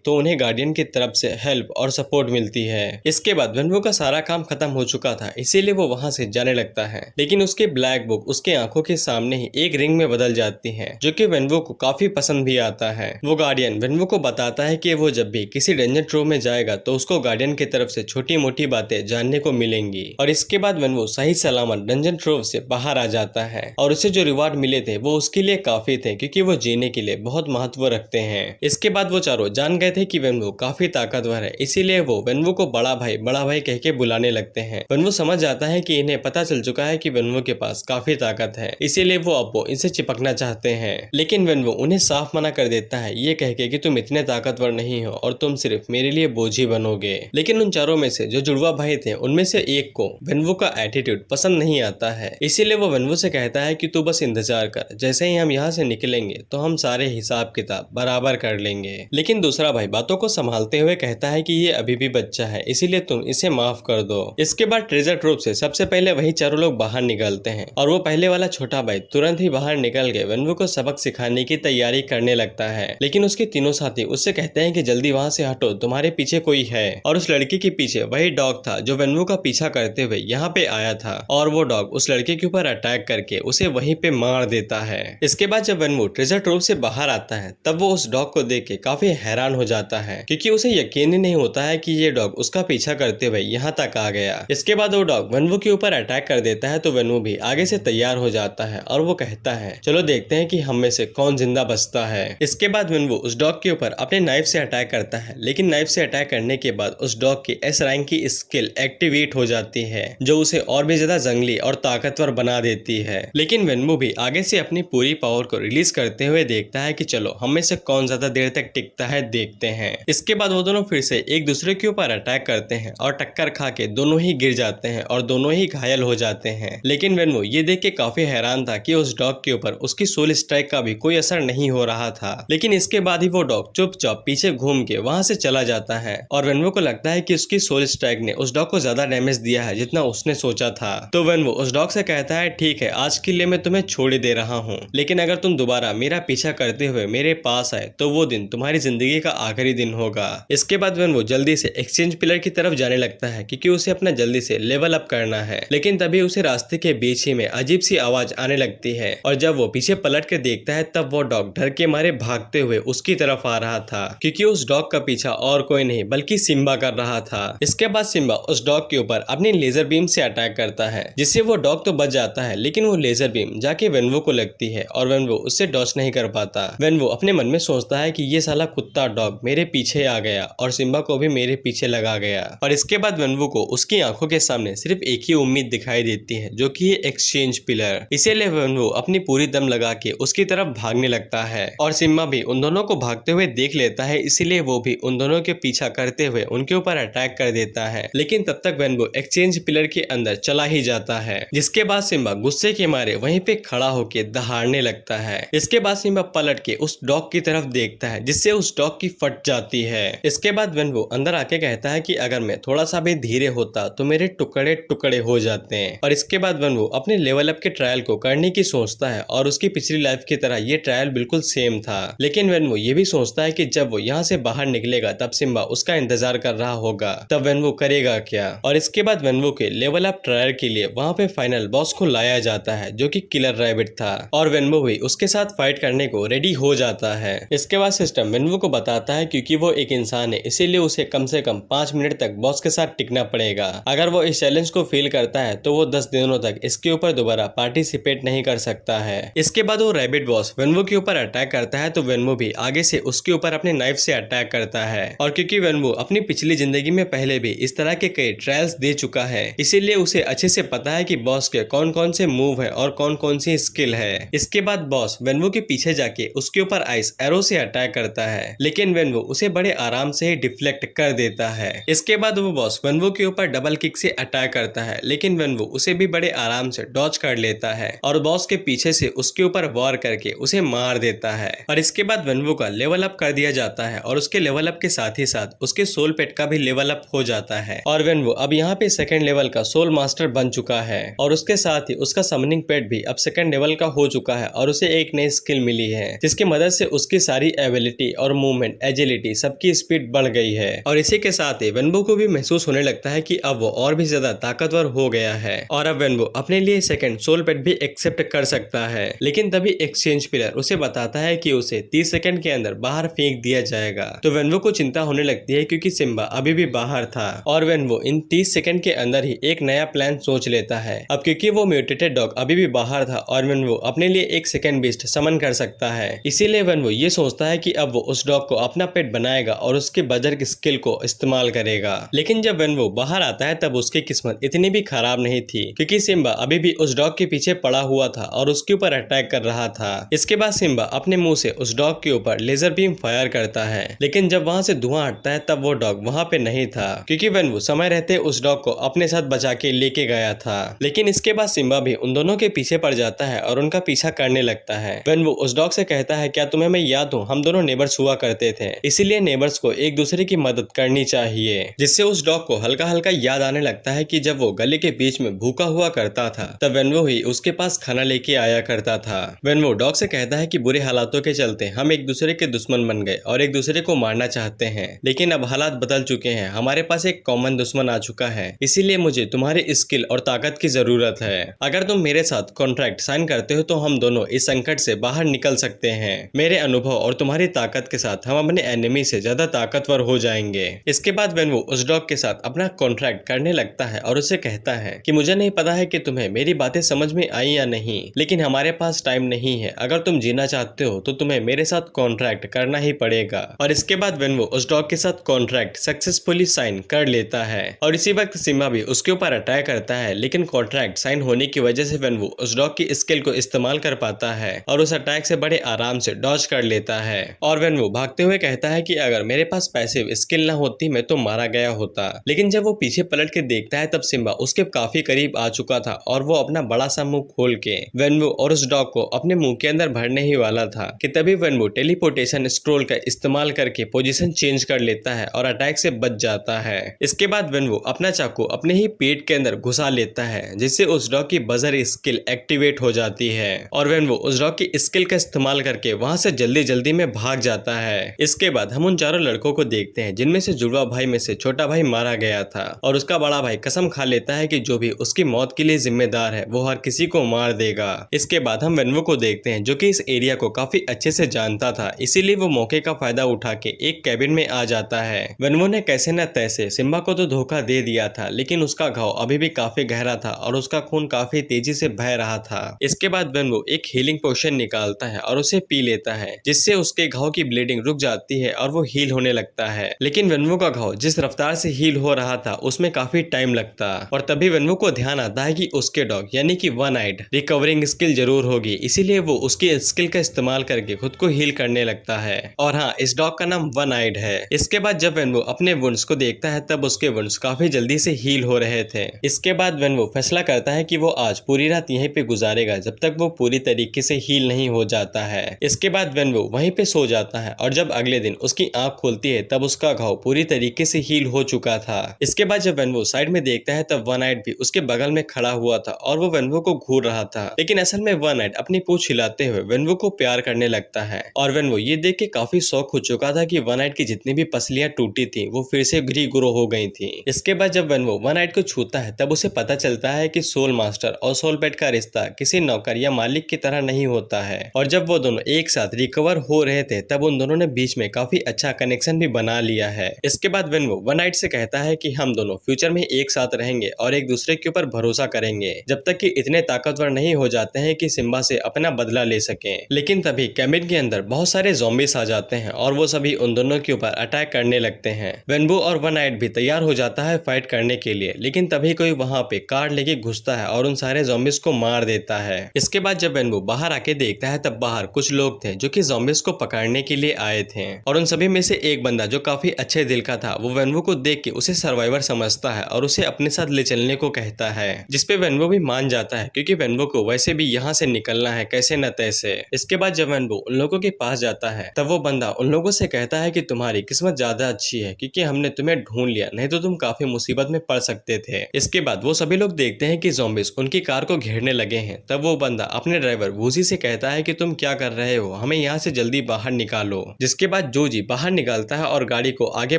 तो उन्हें गार्डियन की तरफ से हेल्प और सपोर्ट मिलती है। इसके बाद वेनवू का सारा काम खत्म हो चुका था, इसीलिए वो वहाँ से जाने लगता है। लेकिन उसकी ब्लैक बुक उसके आंखों के सामने ही एक रिंग में बदल जाती है, जो कि वेनवू को काफी पसंद भी आता है। वो गार्डियन वेनवू को बताता है कि वो जब भी किसी डेंजर ट्रोव में जाएगा तो उसको गार्डियन की तरफ से छोटी मोटी बातें जानने को मिलेंगी। और इसके बाद वेनवू सही सलामत डंजन ट्रोव से बाहर आ जाता है और उसे जो रिवार्ड मिले थे वो उसके लिए काफी थे, क्योंकि वो जीने के लिए बहुत महत्व रखते हैं। इसके बाद वो चारों जान गए थे कि वेनवू काफी ताकतवर है, इसीलिए वो वेनवू को बड़ा भाई कह के बुलाने लगते हैं। वेनवू समझ जाता है कि इन्हें पता चल चुका है कि वेनवू के पास काफी ताकत है, इसीलिए वो अब इनसे चिपकना चाहते हैं। लेकिन वेनवू उन्हें साफ मना कर देता है, ये कह के कि तुम इतने ताकतवर नहीं हो और तुम सिर्फ मेरे लिए बोझ ही बनोगे। लेकिन उन चारों में से जो जुड़वा भाई थे उनमें से एक को वेनवू का एटीट्यूड पसंद नहीं आता है, इसीलिए वो वेनवू से कहता है कि तू बस इंतजार कर, जैसे ही हम यहाँ से निकलेंगे तो हम सारे हिसाब किताब बराबर कर लेंगे। लेकिन दूसरा भाई बातों को संभालते हुए कहता है कि ये अभी भी बच्चा है, इसीलिए तुम इसे माफ कर दो। इसके बाद ट्रेजर ट्रूप से सबसे पहले वही चारों लोग बाहर निकलते हैं और वो पहले वाला छोटा भाई तुरंत ही बाहर निकल के वेनवू को सबक सिखाने की तैयारी करने लगता है। लेकिन उसके तीनों साथी उससे कहते हैं कि जल्दी वहाँ से हटो, तुम्हारे पीछे कोई है। और उस लड़की के पीछे वही डॉग था जो वेनवू का पीछा करते हुए यहाँ पे आया था, और वो डॉग उस लड़के के ऊपर अटैक करके उसे वहीं पे मार देता है। इसके बाद जब वेनवू ट्रेजर ट्रूप से बाहर आता है तब वो उस डॉग को देख के काफी हैरान हो जाता है, क्योंकि उसे यकीन ही नहीं होता है कि ये डॉग उसका पीछा करते हुए यहाँ तक आ गया। इसके बाद वो डॉग वेनवू के ऊपर अटैक कर देता है तो वेनवू भी आगे से तैयार हो जाता है और वो कहता है, चलो देखते हैं कि हम में से कौन जिंदा बचता है। इसके बाद वेनवू उस डॉग के ऊपर अपने नाइफ से अटैक करता है, लेकिन नाइफ से अटैक करने के बाद उस डॉग की एस रैंक की स्किल एक्टिवेट हो जाती है, जो उसे और भी ज्यादा जंगली और ताकतवर बना देती है। लेकिन वेनवू भी आगे से अपनी पूरी पावर को रिलीज करते हुए देखता है कि चलो हम में से कौन ज्यादा देर तक टिकता है देखते हैं। इसके बाद वो दोनों फिर से एक दूसरे के ऊपर अटैक करते हैं और टक्कर खा के दोनों ही गिर जाते हैं और दोनों ही घायल हो जाते हैं। लेकिन वेनवू ये देख के काफी हैरान था कि उस डॉग के ऊपर उसकी सोल स्ट्राइक का भी कोई असर नहीं हो रहा था। लेकिन इसके बाद ही वो डॉग चुपचाप पीछे घूम के वहां से चला जाता है और वेनवू को लगता है कि उसकी सोल स्ट्राइक ने उस डॉग को ज्यादा डैमेज दिया है जितना उसने सोचा था। तो वेनवू उस डॉग से कहता है, ठीक है आज के लिए मैं तुम्हें छोड़ ही दे रहा हूँ, लेकिन अगर तुम दोबारा मेरा पीछा करते हुए मेरे पास आए तो वो दिन तुम्हारी जिंदगी का आखिरी दिन होगा। इसके बाद वेनवू जल्दी से एक्सचेंज पिलर की तरफ जाने लगता है, क्योंकि उसे अपना जल्दी से लेवल अप करना है। लेकिन तभी उसे रास्ते के बीच ही में अजीब सी आवाज आने लगती है और जब वो पीछे पलट कर देखता है तब वो डॉग डर के मारे भागते हुए उसकी तरफ आ रहा था, क्योंकि उस डॉग का पीछा और कोई नहीं बल्कि सिम्बा कर रहा था। इसके बाद सिम्बा उस डॉग के ऊपर अपनी लेजर बीम से अटैक करता है, जिससे वो डॉग तो बच जाता है, लेकिन वो लेजर बीम जाके वेनवू को लगती है और वेनवू उससे डॉज नहीं कर पाता। वेनवू अपने मन में सोचता है कि ये साला कुत्ता डॉग मेरे पीछे आ गया और सिम्बा को भी मेरे पीछे लगा गया। और इसके बाद वेनवू को उसकी आंखों के सामने सिर्फ एक ही उम्मीद दिखाई देती है, जो कि एक्सचेंज पिलर। इसीलिए वेनवू अपनी पूरी दम लगा के उसकी तरफ भागने लगता है और सिम्बा भी उन दोनों को भागते हुए देख लेता है, इसीलिए वो भी उन दोनों के पीछा करते हुए उनके ऊपर अटैक कर देता है। लेकिन तब तक वेनवू एक्सचेंज पिलर के अंदर चला ही जाता है, जिसके बाद सिम्बा गुस्से के मारे वहीं पे खड़ा होके दहाड़ने लगता है। इसके बाद सिम्बा पलट के उस डॉग की तरफ देखता है, जिससे उस डॉग की फट जाती है। इसके बाद वेनवू अंदर आके कहता है कि अगर मैं थोड़ा सा भी धीरे होता तो मेरे टुकड़े टुकड़े हो जाते हैं। और इसके बाद वेनवू अपने लेवल अप के ट्रायल को करने की सोचता है और उसकी पिछली लाइफ की तरह ये ट्रायल बिल्कुल सेम था। लेकिन वेनवू ये भी सोचता है कि जब वो यहाँ से बाहर निकलेगा तब सिम्बा उसका इंतजार कर रहा होगा, तब वेनवू करेगा क्या। और इसके बाद वेनवू के लेवल अप ट्रायल के लिए वहाँ पे फाइनल बॉस को लाया जाता है, जो कि किलर रैबिट था, और वेनवू भी उसके साथ फाइट करने को रेडी हो जाता है। इसके बाद सिस्टम वेनवू को बताता है क्योंकि वो एक इंसान है, इसीलिए उसे कम से कम 5 मिनट तक बॉस के साथ टिकना पड़ेगा। अगर वो इस चैलेंज को फेल करता है तो वो 10 दिनों तक इसके ऊपर दोबारा पार्टिसिपेट नहीं कर सकता है। इसके बाद वो रैबिट बॉस वेनवू के ऊपर अटैक करता है तो वेनवू भी आगे से उसके ऊपर अपने नाइफ से अटैक करता है। और क्योंकि वेनवू अपनी पिछली जिंदगी में पहले भी इस तरह के कई ट्रायल सिग्नल्स दे चुका है, इसीलिए उसे अच्छे से पता है कि बॉस के कौन कौन से मूव है और कौन कौन सी स्किल है। इसके बाद बॉस वेनवो के पीछे जाके उसके ऊपर आइस एरो से अटैक करता है, लेकिन वेनवो उसे बड़े आराम से ही डिफ्लेक्ट कर देता है। इसके बाद वो बॉस वेनवो के ऊपर डबल किक से अटैक करता है, लेकिन वेनवो उसे भी बड़े आराम से डॉज कर लेता है और बॉस के पीछे से उसके ऊपर वॉर करके उसे मार देता है। और इसके बाद वेनवो का लेवल अप कर दिया जाता है और उसके लेवल अप के साथ ही साथ उसके सोल पेट का भी लेवल अप हो जाता है और वेनवो अब यहाँ पे सेकंड लेवल का सोल मास्टर बन चुका है और उसके साथ ही उसका समनिंग पेट भी अब सेकंड लेवल का हो चुका है और उसे एक नई स्किल मिली है जिसकी मदद से उसकी सारी एबिलिटी और मूवमेंट, एजिलिटी, सबकी स्पीड बढ़ गई है। और इसी के साथ ही वेनवो को भी महसूस होने लगता है कि अब वो और भी ज्यादा ताकतवर हो गया है और अब वेनवो अपने लिए सेकंड सोल पेट भी एक्सेप्ट कर सकता है। लेकिन तभी एक्सचेंज पिलर उसे बताता है कि उसे 30 सेकंड के अंदर बाहर फेंक दिया जाएगा। तो वेनवो को चिंता होने लगती है क्योंकि सिम्बा अभी भी बाहर था और वेनवो इन 30 सेकंड के अंदर ही एक नया प्लान सोच लेता है। अब क्योंकि वो म्यूटेटेड डॉग अभी भी बाहर था और वेनवो अपने लिए एक सेकंड बीस्ट समन कर सकता है, इसीलिए वेनवो ये सोचता है कि अब वो उस डॉग को अपना पेट बनाएगा और उसके बजर की स्किल को इस्तेमाल करेगा। लेकिन जब वेनवो बाहर आता है तब उसकी किस्मत इतनी भी खराब नहीं थी क्योंकि सिम्बा अभी भी उस डॉग के पीछे पड़ा हुआ था और उसके ऊपर अटैक कर रहा था। इसके बाद सिम्बा अपने मुंह से उस डॉग के ऊपर लेजर बीम फायर करता है, लेकिन जब वहां से धुआं हटता है तब वो डॉग वहां पे नहीं था क्योंकि वेनवो समय रहते उस डॉग को अपने साथ बचा के लेके गया था। लेकिन इसके बाद सिम्बा भी उन दोनों के पीछे पड़ जाता है और उनका पीछा करने लगता है। वेनवो उस डॉग से कहता है, क्या तुम्हें मैं याद हूँ, हम दोनों नेबर्स हुआ करते थे, इसीलिए नेबर्स को एक दूसरे की मदद करनी चाहिए। जिससे उस डॉग को हल्का हल्का याद आने लगता है कि जब वो गली के बीच में भूखा हुआ करता था तब वेनवो ही उसके पास खाना लेके आया करता था। वेनवो डॉग से कहता है कि बुरे हालातों के चलते हम एक दूसरे के दुश्मन बन गए और एक दूसरे को मारना चाहते हैं, लेकिन अब हालात बदल चुके हैं, हमारे पास एक कॉमन दुश्मन आ चुका है, इसीलिए मुझे तुम्हारी स्किल और ताकत की जरूरत है। अगर तुम मेरे साथ कॉन्ट्रैक्ट साइन करते हो तो हम दोनों इस संकट से बाहर निकल सकते हैं। मेरे अनुभव और तुम्हारी ताकत के साथ हम अपने एनिमी से ज्यादा ताकतवर हो जाएंगे। इसके बाद वेनवो उस डॉग के साथ अपना कॉन्ट्रैक्ट करने लगता है और उसे कहता है कि मुझे नहीं पता है कि तुम्हें मेरी बातें समझ में आई या नहीं, लेकिन हमारे पास टाइम नहीं है, अगर तुम जीना चाहते हो तो तुम्हें मेरे साथ कॉन्ट्रैक्ट करना ही पड़ेगा। और इसके बाद वेनवो उस डॉग के साथ कॉन्ट्रैक्ट सक्सेसफुली साइन कर लेता है और इसी वक्त सिम्बा भी उसके ऊपर अटैक करता है, लेकिन कॉन्ट्रैक्ट साइन होने की वजह से वेनवो उस डॉग की स्किल को इस्तेमाल कर पाता है और उस अटैक से बड़े आराम से डॉज कर लेता है। और वेनवो भागते हुए कहता है कि अगर मेरे पास पैसिव स्किल ना होती मैं तो मारा गया होता। लेकिन जब वो पीछे पलट के देखता है तब सिम्बा उसके काफी करीब आ चुका था और वो अपना बड़ा सा मुंह खोल के वेनवो और उस डॉग को अपने मुंह के अंदर भरने ही वाला था कि तभी वेनवो टेलीपोर्टेशन स्क्रोल का इस्तेमाल करके पोजीशन चेंज कर लेता है और अटैक से बच जाता है। इसके बाद वेनवो अपना चाकू अपने ही पेट के अंदर घुसा लेता है जिससे उस डॉग की बजर स्किल एक्टिवेट हो जाती है और वेनवो उस डॉग की स्किल का इस्तेमाल करके वहां से जल्दी जल्दी में भाग जाता है। इसके बाद हम उन चारों लड़कों को देखते हैं जिनमें से जुड़वा भाई में से छोटा भाई मारा गया था और उसका बड़ा भाई कसम खा लेता है कि जो भी उसकी मौत के लिए जिम्मेदार है वो हर किसी को मार देगा। इसके बाद हम वेनवो को देखते हैं जो कि इस एरिया को काफी अच्छे से जानता था, इसीलिए वो मौके का फायदा उठा के एक कैबिन में आ जाता है। वेनवो ने कैसे न तैसे सिम्बा को तो धोखा दे दिया था, लेकिन उसका घाव अभी भी काफी गहरा था और उसका खून काफी तेजी से बह रहा था। इसके बाद वेनवो एक हीलिंग पोशन निकालता है और उसे पी लेता है जिससे उसके घाव की ब्लीडिंग रुक जाती है और वो हील होने लगता है। लेकिन वेनवो का घाव जिस रफ्तार से हील हो रहा था उसमें काफी टाइम लगता और तभी वेनवो को ध्यान आता है कि उसके डॉग यानी कि वन आइड रिकवरिंग स्किल जरूर होगी, इसीलिए वो उसकी स्किल का इस्तेमाल करके खुद को हील करने लगता है। और हाँ, इस डॉग का नाम वन आइड है। इसके बाद जब वेनवो अपने वुंड्स को देखता है तब उसके वुंड्स काफी जल्दी से हील हो रहे थे। इसके बाद वेनवो फैसला करता है कि वो आज पूरी रात यहीं पे गुजारेगा जब तक वो पूरी तरीके से हील नहीं हो जाता है। इसके बाद वेनवो वहीं पे सो जाता है और जब अगले दिन उसकी आंख खुलती है तब उसका घाव पूरी तरीके से हील हो चुका था। इसके बाद जब वेनवो साइड में देखता है तब वन आइड भी उसके बगल में खड़ा हुआ था और वो वेनवो को घूर रहा था, लेकिन असल में वन आइड अपनी पूंछ हिलाते हुए वेनवो को प्यार करने लगता है और वेनवो ये देख के काफी शौक हो चुका था कि वन आइड की जितनी भी पसलियां टूटी थी वो फिर से ग्रो हो गई थी। इसके बाद जब वेनवो वन आइड को छूता है तब उसे पता चलता है कि सोल मास्टर और सोल पेट का रिश्ता किसी नौकर या मालिक की तरह नहीं होता है और जब वो दोनों एक साथ रिकवर हो रहे थे तब उन दोनों ने बीच में काफी अच्छा कनेक्शन भी बना लिया है। इसके बाद वेनवो वन आइड से कहता है कि हम दोनों फ्यूचर में एक साथ रहेंगे और एक दूसरे के ऊपर भरोसा करेंगे जब तक कि इतने ताकतवर नहीं हो जाते हैं कि सिम्बा से अपना बदला ले सकें। लेकिन तभी कैबिन के अंदर बहुत सारे ज़ॉम्बीज आ जाते हैं और वो सभी उन दोनों के ऊपर अटैक करने लगते हैं। वेनवो और वन आइड भी तैयार हो जाता है फाइट फाइट करने के लिए, लेकिन तभी कोई वहां पे कार लेके घुसता है और उन सारे ज़ॉम्बीज को मार देता है। इसके बाद जब वेनवू बाहर आके देखता है तब बाहर कुछ लोग थे जो कि ज़ॉम्बीज को पकड़ने के लिए आए थे, और उन सभी में से एक बंदा जो काफी अच्छे दिल का था वो वेनवू को देख के उसे सर्वाइवर समझता है और उसे अपने साथ ले चलने को कहता है, जिसपे वेनवू भी मान जाता है क्योंकि वेनवू को वैसे भी यहाँ से निकलना है कैसे न तैसे। इसके बाद जब वेनवू उन लोगों के पास जाता है तब वो बंदा उन लोगों से कहता है कि तुम्हारी किस्मत ज्यादा अच्छी है क्योंकि हमने तुम्हें ढूंढ लिया, नहीं तो तुम काफी मुसीबत में पड़ सकते थे। इसके बाद वो सभी लोग देखते हैं कि ज़ॉम्बीज उनकी कार को घेरने लगे हैं। तब वो बंदा अपने ड्राइवर वूजी से कहता है कि तुम क्या कर रहे हो, हमें यहाँ से जल्दी बाहर निकालो। जिसके बाद जोजी बाहर निकालता है और गाड़ी को आगे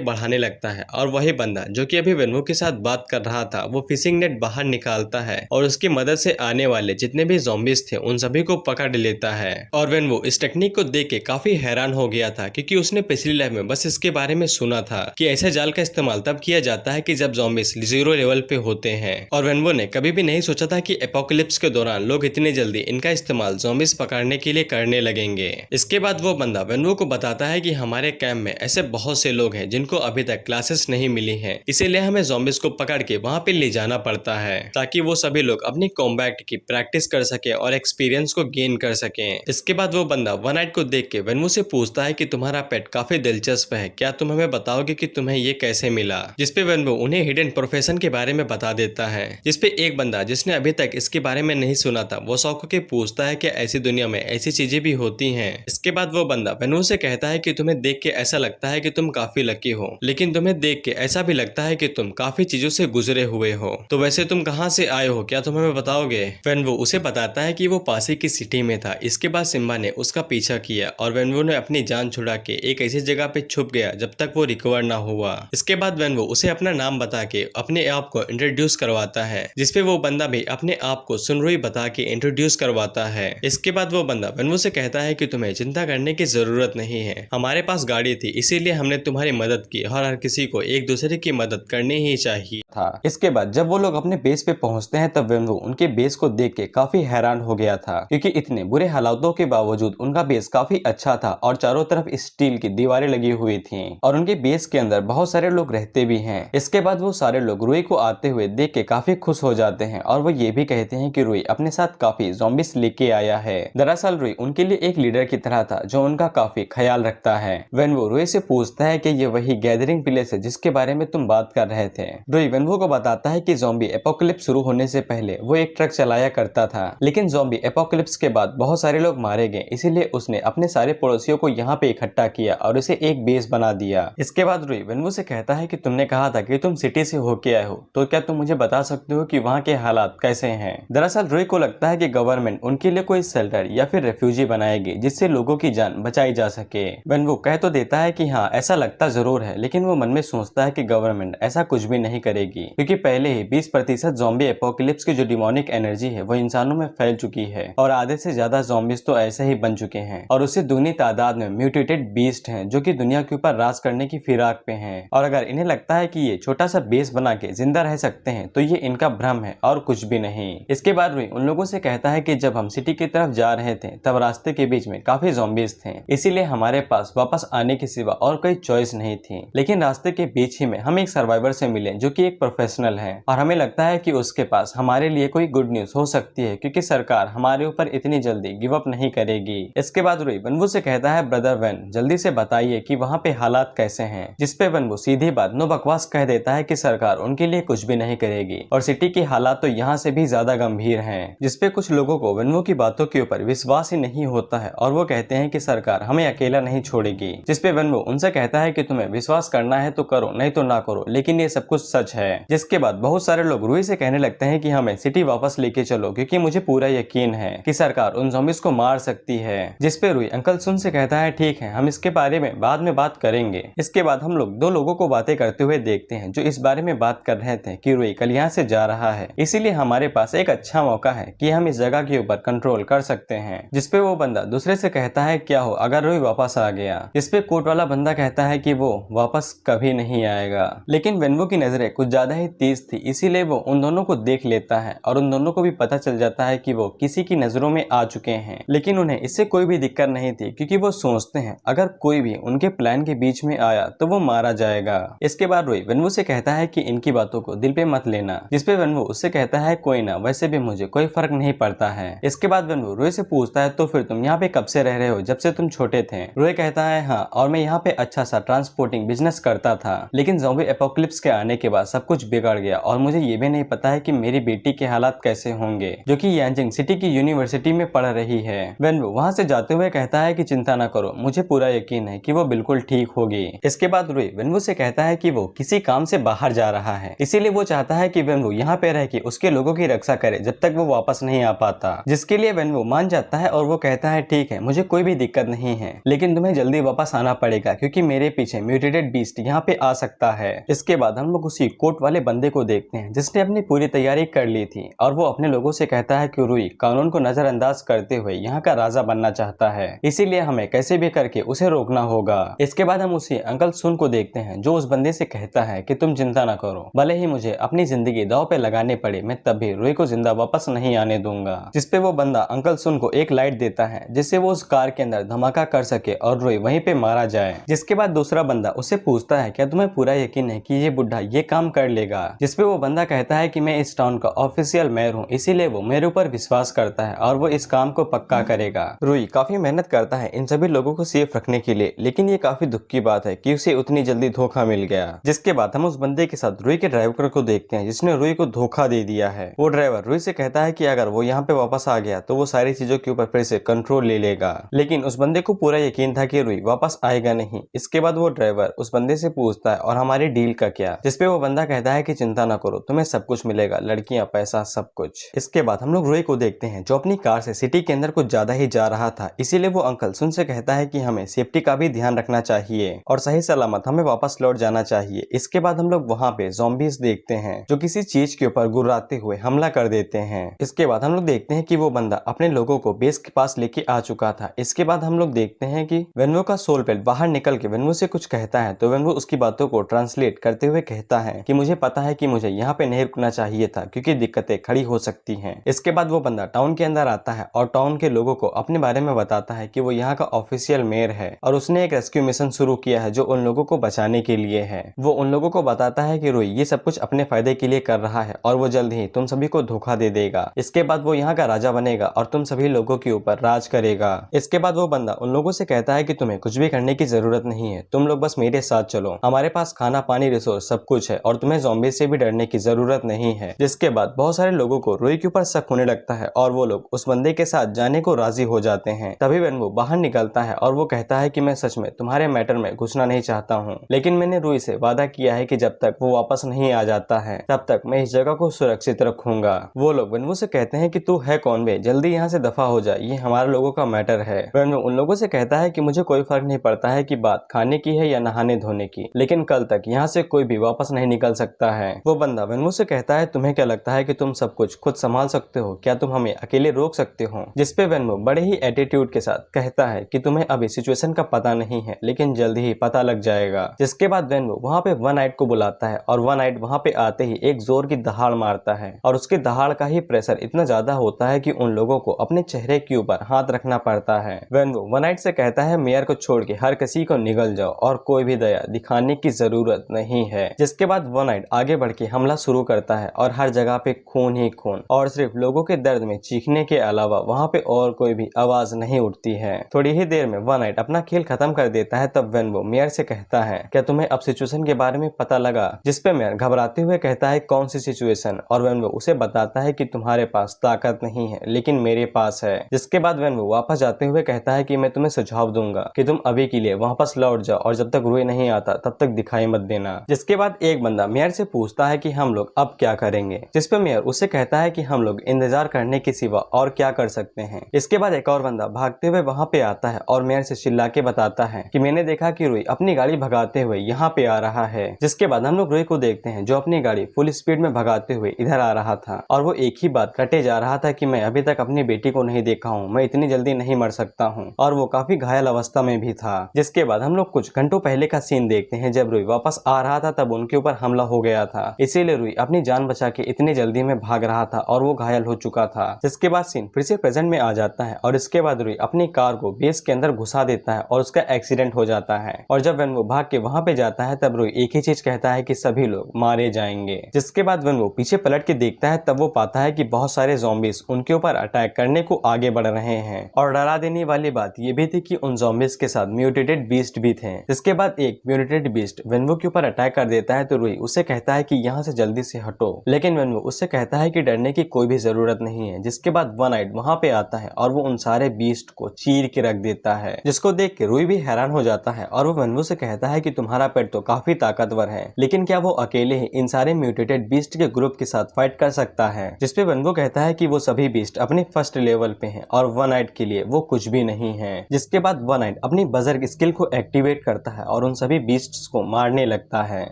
बढ़ाने लगता है, और वही बंदा जो कि अभी वेनवू के साथ बात कर रहा था वो फिशिंग नेट बाहर निकालता है और उसकी मदद से आने वाले जितने भी ज़ॉम्बीज थे उन सभी को पकड़ लेता है। और वेनवू इस टेक्निक को देख के काफी हैरान हो गया था क्योंकि उसने पिछली लाइफ में बस इसके बारे में सुना था कि ऐसे जाल का इस्तेमाल तब किया जाता है कि जब ज़ॉम्बीज 0 लेवल पे होते हैं। और वेनवू ने कभी भी नहीं सोचा था कि एपोकलिप्स के दौरान लोग इतने जल्दी इनका इस्तेमाल ज़ॉम्बीज पकड़ने के लिए करने लगेंगे। इसके बाद वो बंदा वेनवू को बताता है कि हमारे कैंप में ऐसे बहुत से लोग हैं जिनको अभी तक क्लासेस नहीं मिली हैं, इसीलिए हमें ज़ॉम्बीज को पकड़ के वहाँ पे ले जाना पड़ता है ताकि वो सभी लोग अपनी कॉम्बैट की प्रैक्टिस कर सके और एक्सपीरियंस को गेन कर सके। इसके बाद वो बंदा वन नाइट को देख के वेनवू से पूछता है कि तुम्हारा पेट काफी दिलचस्प है, क्या तुम हमें बताओगे कि तुम्हें ये कैसे मिला। जिसपे वेनवू उन्हें हिडन प्रोफेशन के बारे में बता देता है, जिसपे एक बंदा जिसने अभी तक इसके बारे में नहीं सुना था वो शौक के पूछता है कि ऐसी दुनिया में ऐसी चीजें भी होती हैं। इसके बाद वो बंदा वेनवू से कहता है कि तुम्हें देख के ऐसा लगता है कि तुम काफी लकी हो, लेकिन तुम्हें देख के ऐसा भी लगता है कि तुम काफी चीजों से गुजरे हुए हो, तो वैसे तुम कहाँ से आए हो, क्या तुम हमें बताओगे। वेनवू उसे बताता है कि वो पास ही की सिटी में था। इसके बाद सिम्बा ने उसका पीछा किया और वेनवू ने अपनी जान छुड़ा के एक ऐसी जगह पे छुप गया जब तक वो रिकवर ना हुआ। इसके बाद वेनवू उसे अपना नाम बता के अपने आप को इंट्रोड्यूस करवाता है, जिसपे वो बंदा भी अपने आप को सुनरोई बता के इंट्रोड्यूस करवाता है। इसके बाद वो बंदा वेनवू से कहता है कि तुम्हें चिंता करने की जरूरत नहीं है, हमारे पास गाड़ी थी इसीलिए हमने तुम्हारी मदद की और हर किसी को एक दूसरे की मदद करनी ही चाहिए था। इसके बाद जब वो लोग अपने बेस पे पहुंचते हैं तब वेनवू उनके बेस को देख के काफी हैरान हो गया था क्योंकि इतने बुरे हालातों के बावजूद उनका बेस काफी अच्छा था और चारों तरफ स्टील की दीवारें लगी हुई थी और उनके बेस के अंदर बहुत सारे लोग रहते भी हैं। इसके बाद वो सारे लोग रुई को आते हुए देख के काफी खुश हो जाते हैं और वो ये भी कहते हैं कि रुई अपने साथ काफी ज़ॉम्बीज लेके आया है। दरअसल रुई उनके लिए एक लीडर की तरह था जो उनका काफी ख्याल रखता है। वेनवू रुई से पूछता है कि ये वही गैदरिंग प्लेस है जिसके बारे में तुम बात कर रहे थे। रुई वेनवू को बताता है कि ज़ॉम्बी एपोकलिप्स शुरू होने से पहले वो एक ट्रक चलाया करता था, लेकिन ज़ॉम्बी एपोकलिप्स के बाद बहुत सारे लोग मारे गए, इसीलिए उसने अपने सारे पड़ोसियों को यहाँ पे इकट्ठा किया और इसे एक बेस बना दिया। इसके बाद रुई वेनवू से कहता है कि तुमने कहा था कि तुम सिटी से होके आए हो, तो क्या तुम मुझे बता सकते हो कि वहाँ के हालात कैसे हैं। दरअसल रुई को लगता है कि गवर्नमेंट उनके लिए कोई शेल्टर या फिर रेफ्यूजी बनाएगी जिससे लोगों की जान बचाई जा सके। वेनवू कह तो देता है कि हाँ ऐसा लगता जरूर है, लेकिन वो मन में सोचता है कि गवर्नमेंट ऐसा कुछ भी नहीं करेगी क्योंकि पहले ही 20% ज़ॉम्बी एपोकलिप्स की जो डिमोनिक एनर्जी है वो इंसानों में फैल चुकी है और आधे से ज्यादा ज़ॉम्बीज तो ऐसे ही बन चुके हैं और उससे दुगनी तादाद में म्यूटेटेड बीस्ट हैं जो कि दुनिया के ऊपर राज करने की फिराक पे हैं। और अगर इन्हें लगता है कि ये छोटा सा बेस बना के जिंदा रह सकते हैं तो ये इनका भ्रम है और कुछ भी नहीं। इसके बाद रुई उन लोगों से कहता है कि जब हम सिटी की तरफ जा रहे थे तब रास्ते के बीच में काफी ज़ॉम्बीज थे, इसीलिए हमारे पास वापस आने के सिवा और कोई चॉइस नहीं थी, लेकिन रास्ते के बीच ही में हम एक सर्वाइवर से मिले जो कि एक प्रोफेशनल है और हमें लगता है कि उसके पास हमारे लिए कोई गुड न्यूज हो सकती है क्योंकि सरकार हमारे ऊपर इतनी जल्दी गिव अप नहीं करेगी। इसके बाद रुई वेनवू से कहता है ब्रदर वेन जल्दी से बताइए कि वहाँ पे हालात कैसे हैं, जिसपे वेनवू सीधी बात नो बकवास कह देता है कि सरकार उनके लिए कुछ भी नहीं करेगी और सिटी की हालात तो यहाँ से भी ज्यादा गंभीर हैं, जिसपे कुछ लोगों को वेनवू की बातों के ऊपर विश्वास ही नहीं होता है और वो कहते हैं कि सरकार हमें अकेला नहीं छोड़ेगी। जिसपे वेनवू उनसे कहता है कि तुम्हें विश्वास करना है तो करो, नहीं तो ना करो, लेकिन ये सब कुछ सच है। जिसके बाद बहुत सारे लोग रुई से कहने लगते हैं कि हमें सिटी वापस लेके चलो क्योंकि मुझे पूरा यकीन है कि सरकार उन ज़ॉम्बीज को मार सकती है। जिसपे रुई अंकल सुन से कहता है ठीक है हम इसके बारे में बाद में बात करेंगे। इसके बाद हम लोग दो लोगों को बातें करते हुए देखते हैं जो इस बारे में बात कर रहे थे कि रुई कल यहाँ से जा रहा है, इसीलिए हमारे पास एक अच्छा मौका है कि हम इस जगह के ऊपर कंट्रोल कर सकते हैं। जिसपे वो बंदा दूसरे से कहता है क्या हो अगर रुई वापस आ गया। जिसपे कोट वाला बंदा कहता है कि वो वापस कभी नहीं आएगा, लेकिन वेनवू की नजरें कुछ ज्यादा ही तेज थी इसीलिए वो उन दोनों को देख लेता है और उन दोनों को भी पता चल जाता है कि वो किसी की नजरों में आ चुके हैं, लेकिन उन्हें इससे कोई भी दिक्कत नहीं थी क्योंकि वो सोचते हैं अगर कोई भी उनके प्लान के बीच में आया तो वो मारा जाएगा। इसके बाद रुई वेनवू से कहता कहता है कि इनकी बातों को दिल पे मत लेना, जिसपे वेनवो उससे कहता है कोई ना, वैसे भी मुझे कोई फर्क नहीं पड़ता है। इसके बाद वेनवो रोय से पूछता है तो फिर तुम यहाँ पे कब से रह रहे हो, जब से तुम छोटे थे? रोय कहता है हाँ, और मैं यहाँ पे अच्छा सा ट्रांसपोर्टिंग बिजनेस करता था, लेकिन ज़ॉम्बी एपोकलिप्स के आने के बाद सब कुछ बिगड़ गया और मुझे ये भी नहीं पता है कि मेरी बेटी के हालात कैसे होंगे, जो कि यांजिंग सिटी की यूनिवर्सिटी में पढ़ रही है। वेनवो वहाँ से जाते हुए कहता है कि चिंता न करो, मुझे पूरा यकीन है कि वो बिल्कुल ठीक होगी। इसके बाद रोय वेनवो से कहता है कि वो किसी काम से बाहर जा रहा है, इसीलिए वो चाहता है कि वेनवो यहाँ पे रह के उसके लोगों की रक्षा करे जब तक वो वापस नहीं आ पाता, जिसके लिए वेनवो मान जाता है और वो कहता है ठीक है, मुझे कोई भी दिक्कत नहीं है, लेकिन तुम्हें जल्दी वापस आना पड़ेगा क्योंकि मेरे पीछे म्यूटेटेड बीस्ट यहाँ पे आ सकता है। इसके बाद हम लोग उसी कोट वाले बंदे को देखते हैं जिसने अपनी पूरी तैयारी कर ली थी और वो अपने लोगों से कहता है कि रुई कानून को नजरअंदाज करते हुए यहाँ का राजा बनना चाहता है, इसीलिए हमें कैसे भी करके उसे रोकना होगा। इसके बाद हम उसी अंकल सुन को देखते हैं जो उस बंदे से कहता है कि तुम चिंता ना करो, भले ही मुझे अपनी जिंदगी दांव पे लगाने पड़े, मैं तब भी रुई को जिंदा वापस नहीं आने दूंगा। जिसपे वो बंदा अंकल सुन को एक लाइट देता है जिससे वो उस कार के अंदर धमाका कर सके और रुई वहीं पे मारा जाए। जिसके बाद दूसरा बंदा उससे पूछता है क्या तुम्हें पूरा यकीन है कि ये बुढ़ा ये काम कर लेगा? जिसपे वो बंदा कहता है कि मैं इस टाउन का ऑफिशियल मेयर हूँ, इसीलिए वो मेरे ऊपर विश्वास करता है और वो इस काम को पक्का करेगा। रुई काफी मेहनत करता है इन सभी लोगों को सेफ रखने के लिए, लेकिन ये काफी दुख की बात है कि उसे उतनी जल्दी धोखा मिल गया। जिसके बाद हम उस बंदे के साथ रुई के ड्राइवर को देखते हैं जिसने रुई को धोखा दे दिया है। वो ड्राइवर रुई से कहता है कि अगर वो यहाँ पे वापस आ गया तो वो सारी चीजों के ऊपर फिर से कंट्रोल ले लेगा, लेकिन उस बंदे को पूरा यकीन था कि रुई वापस आएगा नहीं। इसके बाद वो ड्राइवर उस बंदे से पूछता है और हमारी डील का क्या? जिसपे वो बंदा कहता है कि चिंता ना करो, तुम्हें सब कुछ मिलेगा, लड़कियां, पैसा, सब कुछ। इसके बाद हम लोग रुई को देखते हैं जो अपनी कार से सिटी के अंदर कुछ ज्यादा ही जा रहा था, इसीलिए वो अंकल सुन से कहता है कि हमें सेफ्टी का भी ध्यान रखना चाहिए और सही सलामत हमें वापस लौट जाना चाहिए। इसके बाद हम लोग वहाँ पे ज़ॉम्बीज देखते हैं जो किसी चीज के ऊपर गुर्राते हुए हमला कर देते हैं। इसके बाद हम लोग देखते हैं कि वो बंदा अपने लोगों को बेस के पास लेके आ चुका था। इसके बाद हम लोग देखते हैं कि वेनवो का सोल पेल बाहर निकल के वेनवो से कुछ कहता है, तो वेनवो उसकी बातों को ट्रांसलेट करते हुए कहता है कि मुझे पता है कि मुझे यहाँ पे नहीं रुकना चाहिए था क्योंकि दिक्कतें खड़ी हो सकती हैं। इसके बाद वो बंदा टाउन के अंदर आता है और टाउन के लोगों को अपने बारे में बताता है कि वो यहाँ का ऑफिशियल मेयर है और उसने एक रेस्क्यू मिशन शुरू किया है जो उन लोगों को बचाने के लिए है। वो उन लोगों को बताता है कि रोई ये सब कुछ अपने फायदे के लिए कर रहा है और वो जल्द ही तुम सभी को धोखा दे देगा। इसके बाद वो यहाँ का राजा बनेगा और तुम सभी लोगों के ऊपर राज करेगा। इसके बाद वो बंदा उन लोगों से कहता है कि तुम्हें कुछ भी करने की जरूरत नहीं है, तुम लोग बस मेरे साथ चलो, हमारे पास खाना पानी रिसोर्स सब कुछ है और तुम्हें ज़ॉम्बी से भी डरने की जरूरत नहीं है। जिसके बाद बहुत सारे लोगों को रोई के ऊपर शक होने लगता है और वो लोग उस बंदे के साथ जाने को राजी हो जाते हैं। तभी वेनवो बाहर निकलता है और वो कहता है कि मैं सच में तुम्हारे मैटर में घुसना नहीं चाहता हूँ, लेकिन मैंने रोई से वादा किया है कि जब तक वो वापस नहीं आ जाता है तब तक मैं इस जगह को सुरक्षित रखूंगा। वो लोग वेनवो से कहते हैं कि तू है कौन बे, जल्दी यहाँ से दफा हो जाए, ये हमारे लोगों का मैटर है। वेनवो उन लोगों से कहता है कि मुझे कोई फर्क नहीं पड़ता है कि बात खाने की है या नहाने धोने की, लेकिन कल तक यहाँ से कोई भी वापस नहीं निकल सकता है। वो बंदा वेनवो से कहता है तुम्हें क्या लगता है कि तुम सब कुछ खुद संभाल सकते हो, क्या तुम हमें अकेले रोक सकते हो? जिसपे वेनवो बड़े ही एटीट्यूड के साथ कहता है कि तुम्हें अभी सिचुएशन का पता नहीं है, लेकिन जल्दी ही पता लग जाएगा। जिसके बाद वेनवो वहाँ पे वन नाइट को बुलाता है और वन नाइट वहाँ पे आते ही एक जोर की दहाड़ मारता है और उसके दहाड़ का ही प्रेशर इतना ज्यादा होता है कि उन लोगों को अपने चेहरे के ऊपर हाथ रखना पड़ता है। वेनवो वन नाइट से कहता है मेयर को छोड़ के हर किसी को निकल जाओ और कोई भी दया दिखाने की जरूरत नहीं है। जिसके बाद वन नाइट आगे बढ़ के हमला शुरू करता है और हर जगह पे खून ही खून और सिर्फ लोगों के दर्द में चीखने के अलावा वहाँ पे और कोई भी आवाज नहीं उठती है। थोड़ी ही देर में वन नाइट अपना खेल खत्म कर देता है। तब वेनवो मेयर से कहता है क्या तुम्हें अब सिचुएशन के बारे में पता लगा? जिसपे मेयर घबराते हुए कहता है कौन सी सिचुएशन? और वेनवो उसे बताता है कि तुम्हारे पास ताकत नहीं है लेकिन मेरे पास है। जिसके बाद वेनवो वापस जाते हुए कहता है कि मैं तुम्हें सुझाव दूंगा कि तुम अभी के लिए वापस लौट जाओ और जब तक रुई नहीं आता तब तक दिखाई मत देना। जिसके बाद एक बंदा मेयर से पूछता है कि हम लोग अब क्या करेंगे? जिसपे मेयर उससे कहता है कि हम लोग इंतजार करने के सिवा और क्या कर सकते हैं। इसके बाद एक और बंदा भागते हुए वहाँ पे आता है और मेयर से चिल्ला के बताता है कि मैंने देखा कि रुई अपनी गाड़ी भगाते हुए यहाँ पे आ रहा है। जिसके बाद हम लोग रुई को देखते हैं जो अपनी गाड़ी फुल स्पीड में भगाते हुए इधर आ रहा था और वो एक ही बात रटे जा रहा था कि मैं अभी तक अपनी बेटी को नहीं देखा हूँ, मैं इतनी जल्दी नहीं मर सकता हूँ, और वो काफी घायल अवस्था में भी था। जिसके बाद हम लोग कुछ घंटों पहले का सीन देखते हैं जब रुई वापस आ रहा था तब उनके ऊपर हमला हो गया था, इसीलिए रुई अपनी जान बचा के इतनी जल्दी में भाग रहा था और वो घायल हो चुका था। जिसके बाद सीन फिर से प्रेजेंट में आ जाता है और इसके बाद रुई अपनी कार को बेस के अंदर घुसा देता है और उसका एक्सीडेंट हो जाता है। और जब वेनवो भाग के वहाँ पे जाता है तब रुई एक ही चीज कहता है है कि सभी लोग मारे जाएंगे। जिसके बाद वो पीछे पलट के देखता है, तब वो पाता है कि बहुत सारे ज़ॉम्बीज उनके ऊपर अटैक करने को आगे बढ़ रहे हैं। और डरा देने वाली बात ये भी थी कि उन ज़ॉम्बीज के साथ म्यूटेटेड बीस्ट भी थे। जिसके बाद एक म्यूटेटेड बीस्ट वेन्वो के ऊपर अटैक कर देता है तो रुई उसे कहता है कि यहाँ से जल्दी से हटो, लेकिन वेन्वो उससे कहता है कि डरने की कोई भी जरूरत नहीं है। जिसके बाद वन आइड वहां पे आता है और वो उन सारे बीस्ट को चीर के रख देता है, जिसको देख के रुई भी हैरान हो जाता है और वो वेन्वो से कहता है कि तुम्हारा पेट तो काफी ताकतवर है, लेकिन क्या वो अकेले ही इन सारे म्यूटेटेड बीस्ट के ग्रुप के साथ फाइट कर सकता है। जिसपे वेन्वो कहता है कि वो सभी बीस्ट अपने फर्स्ट लेवल पे हैं और वन आइड के लिए वो कुछ भी नहीं है। जिसके बाद वन आइड अपनी बजर स्किल को एक्टिवेट करता है और उन सभी बीस्ट्स को मारने लगता है।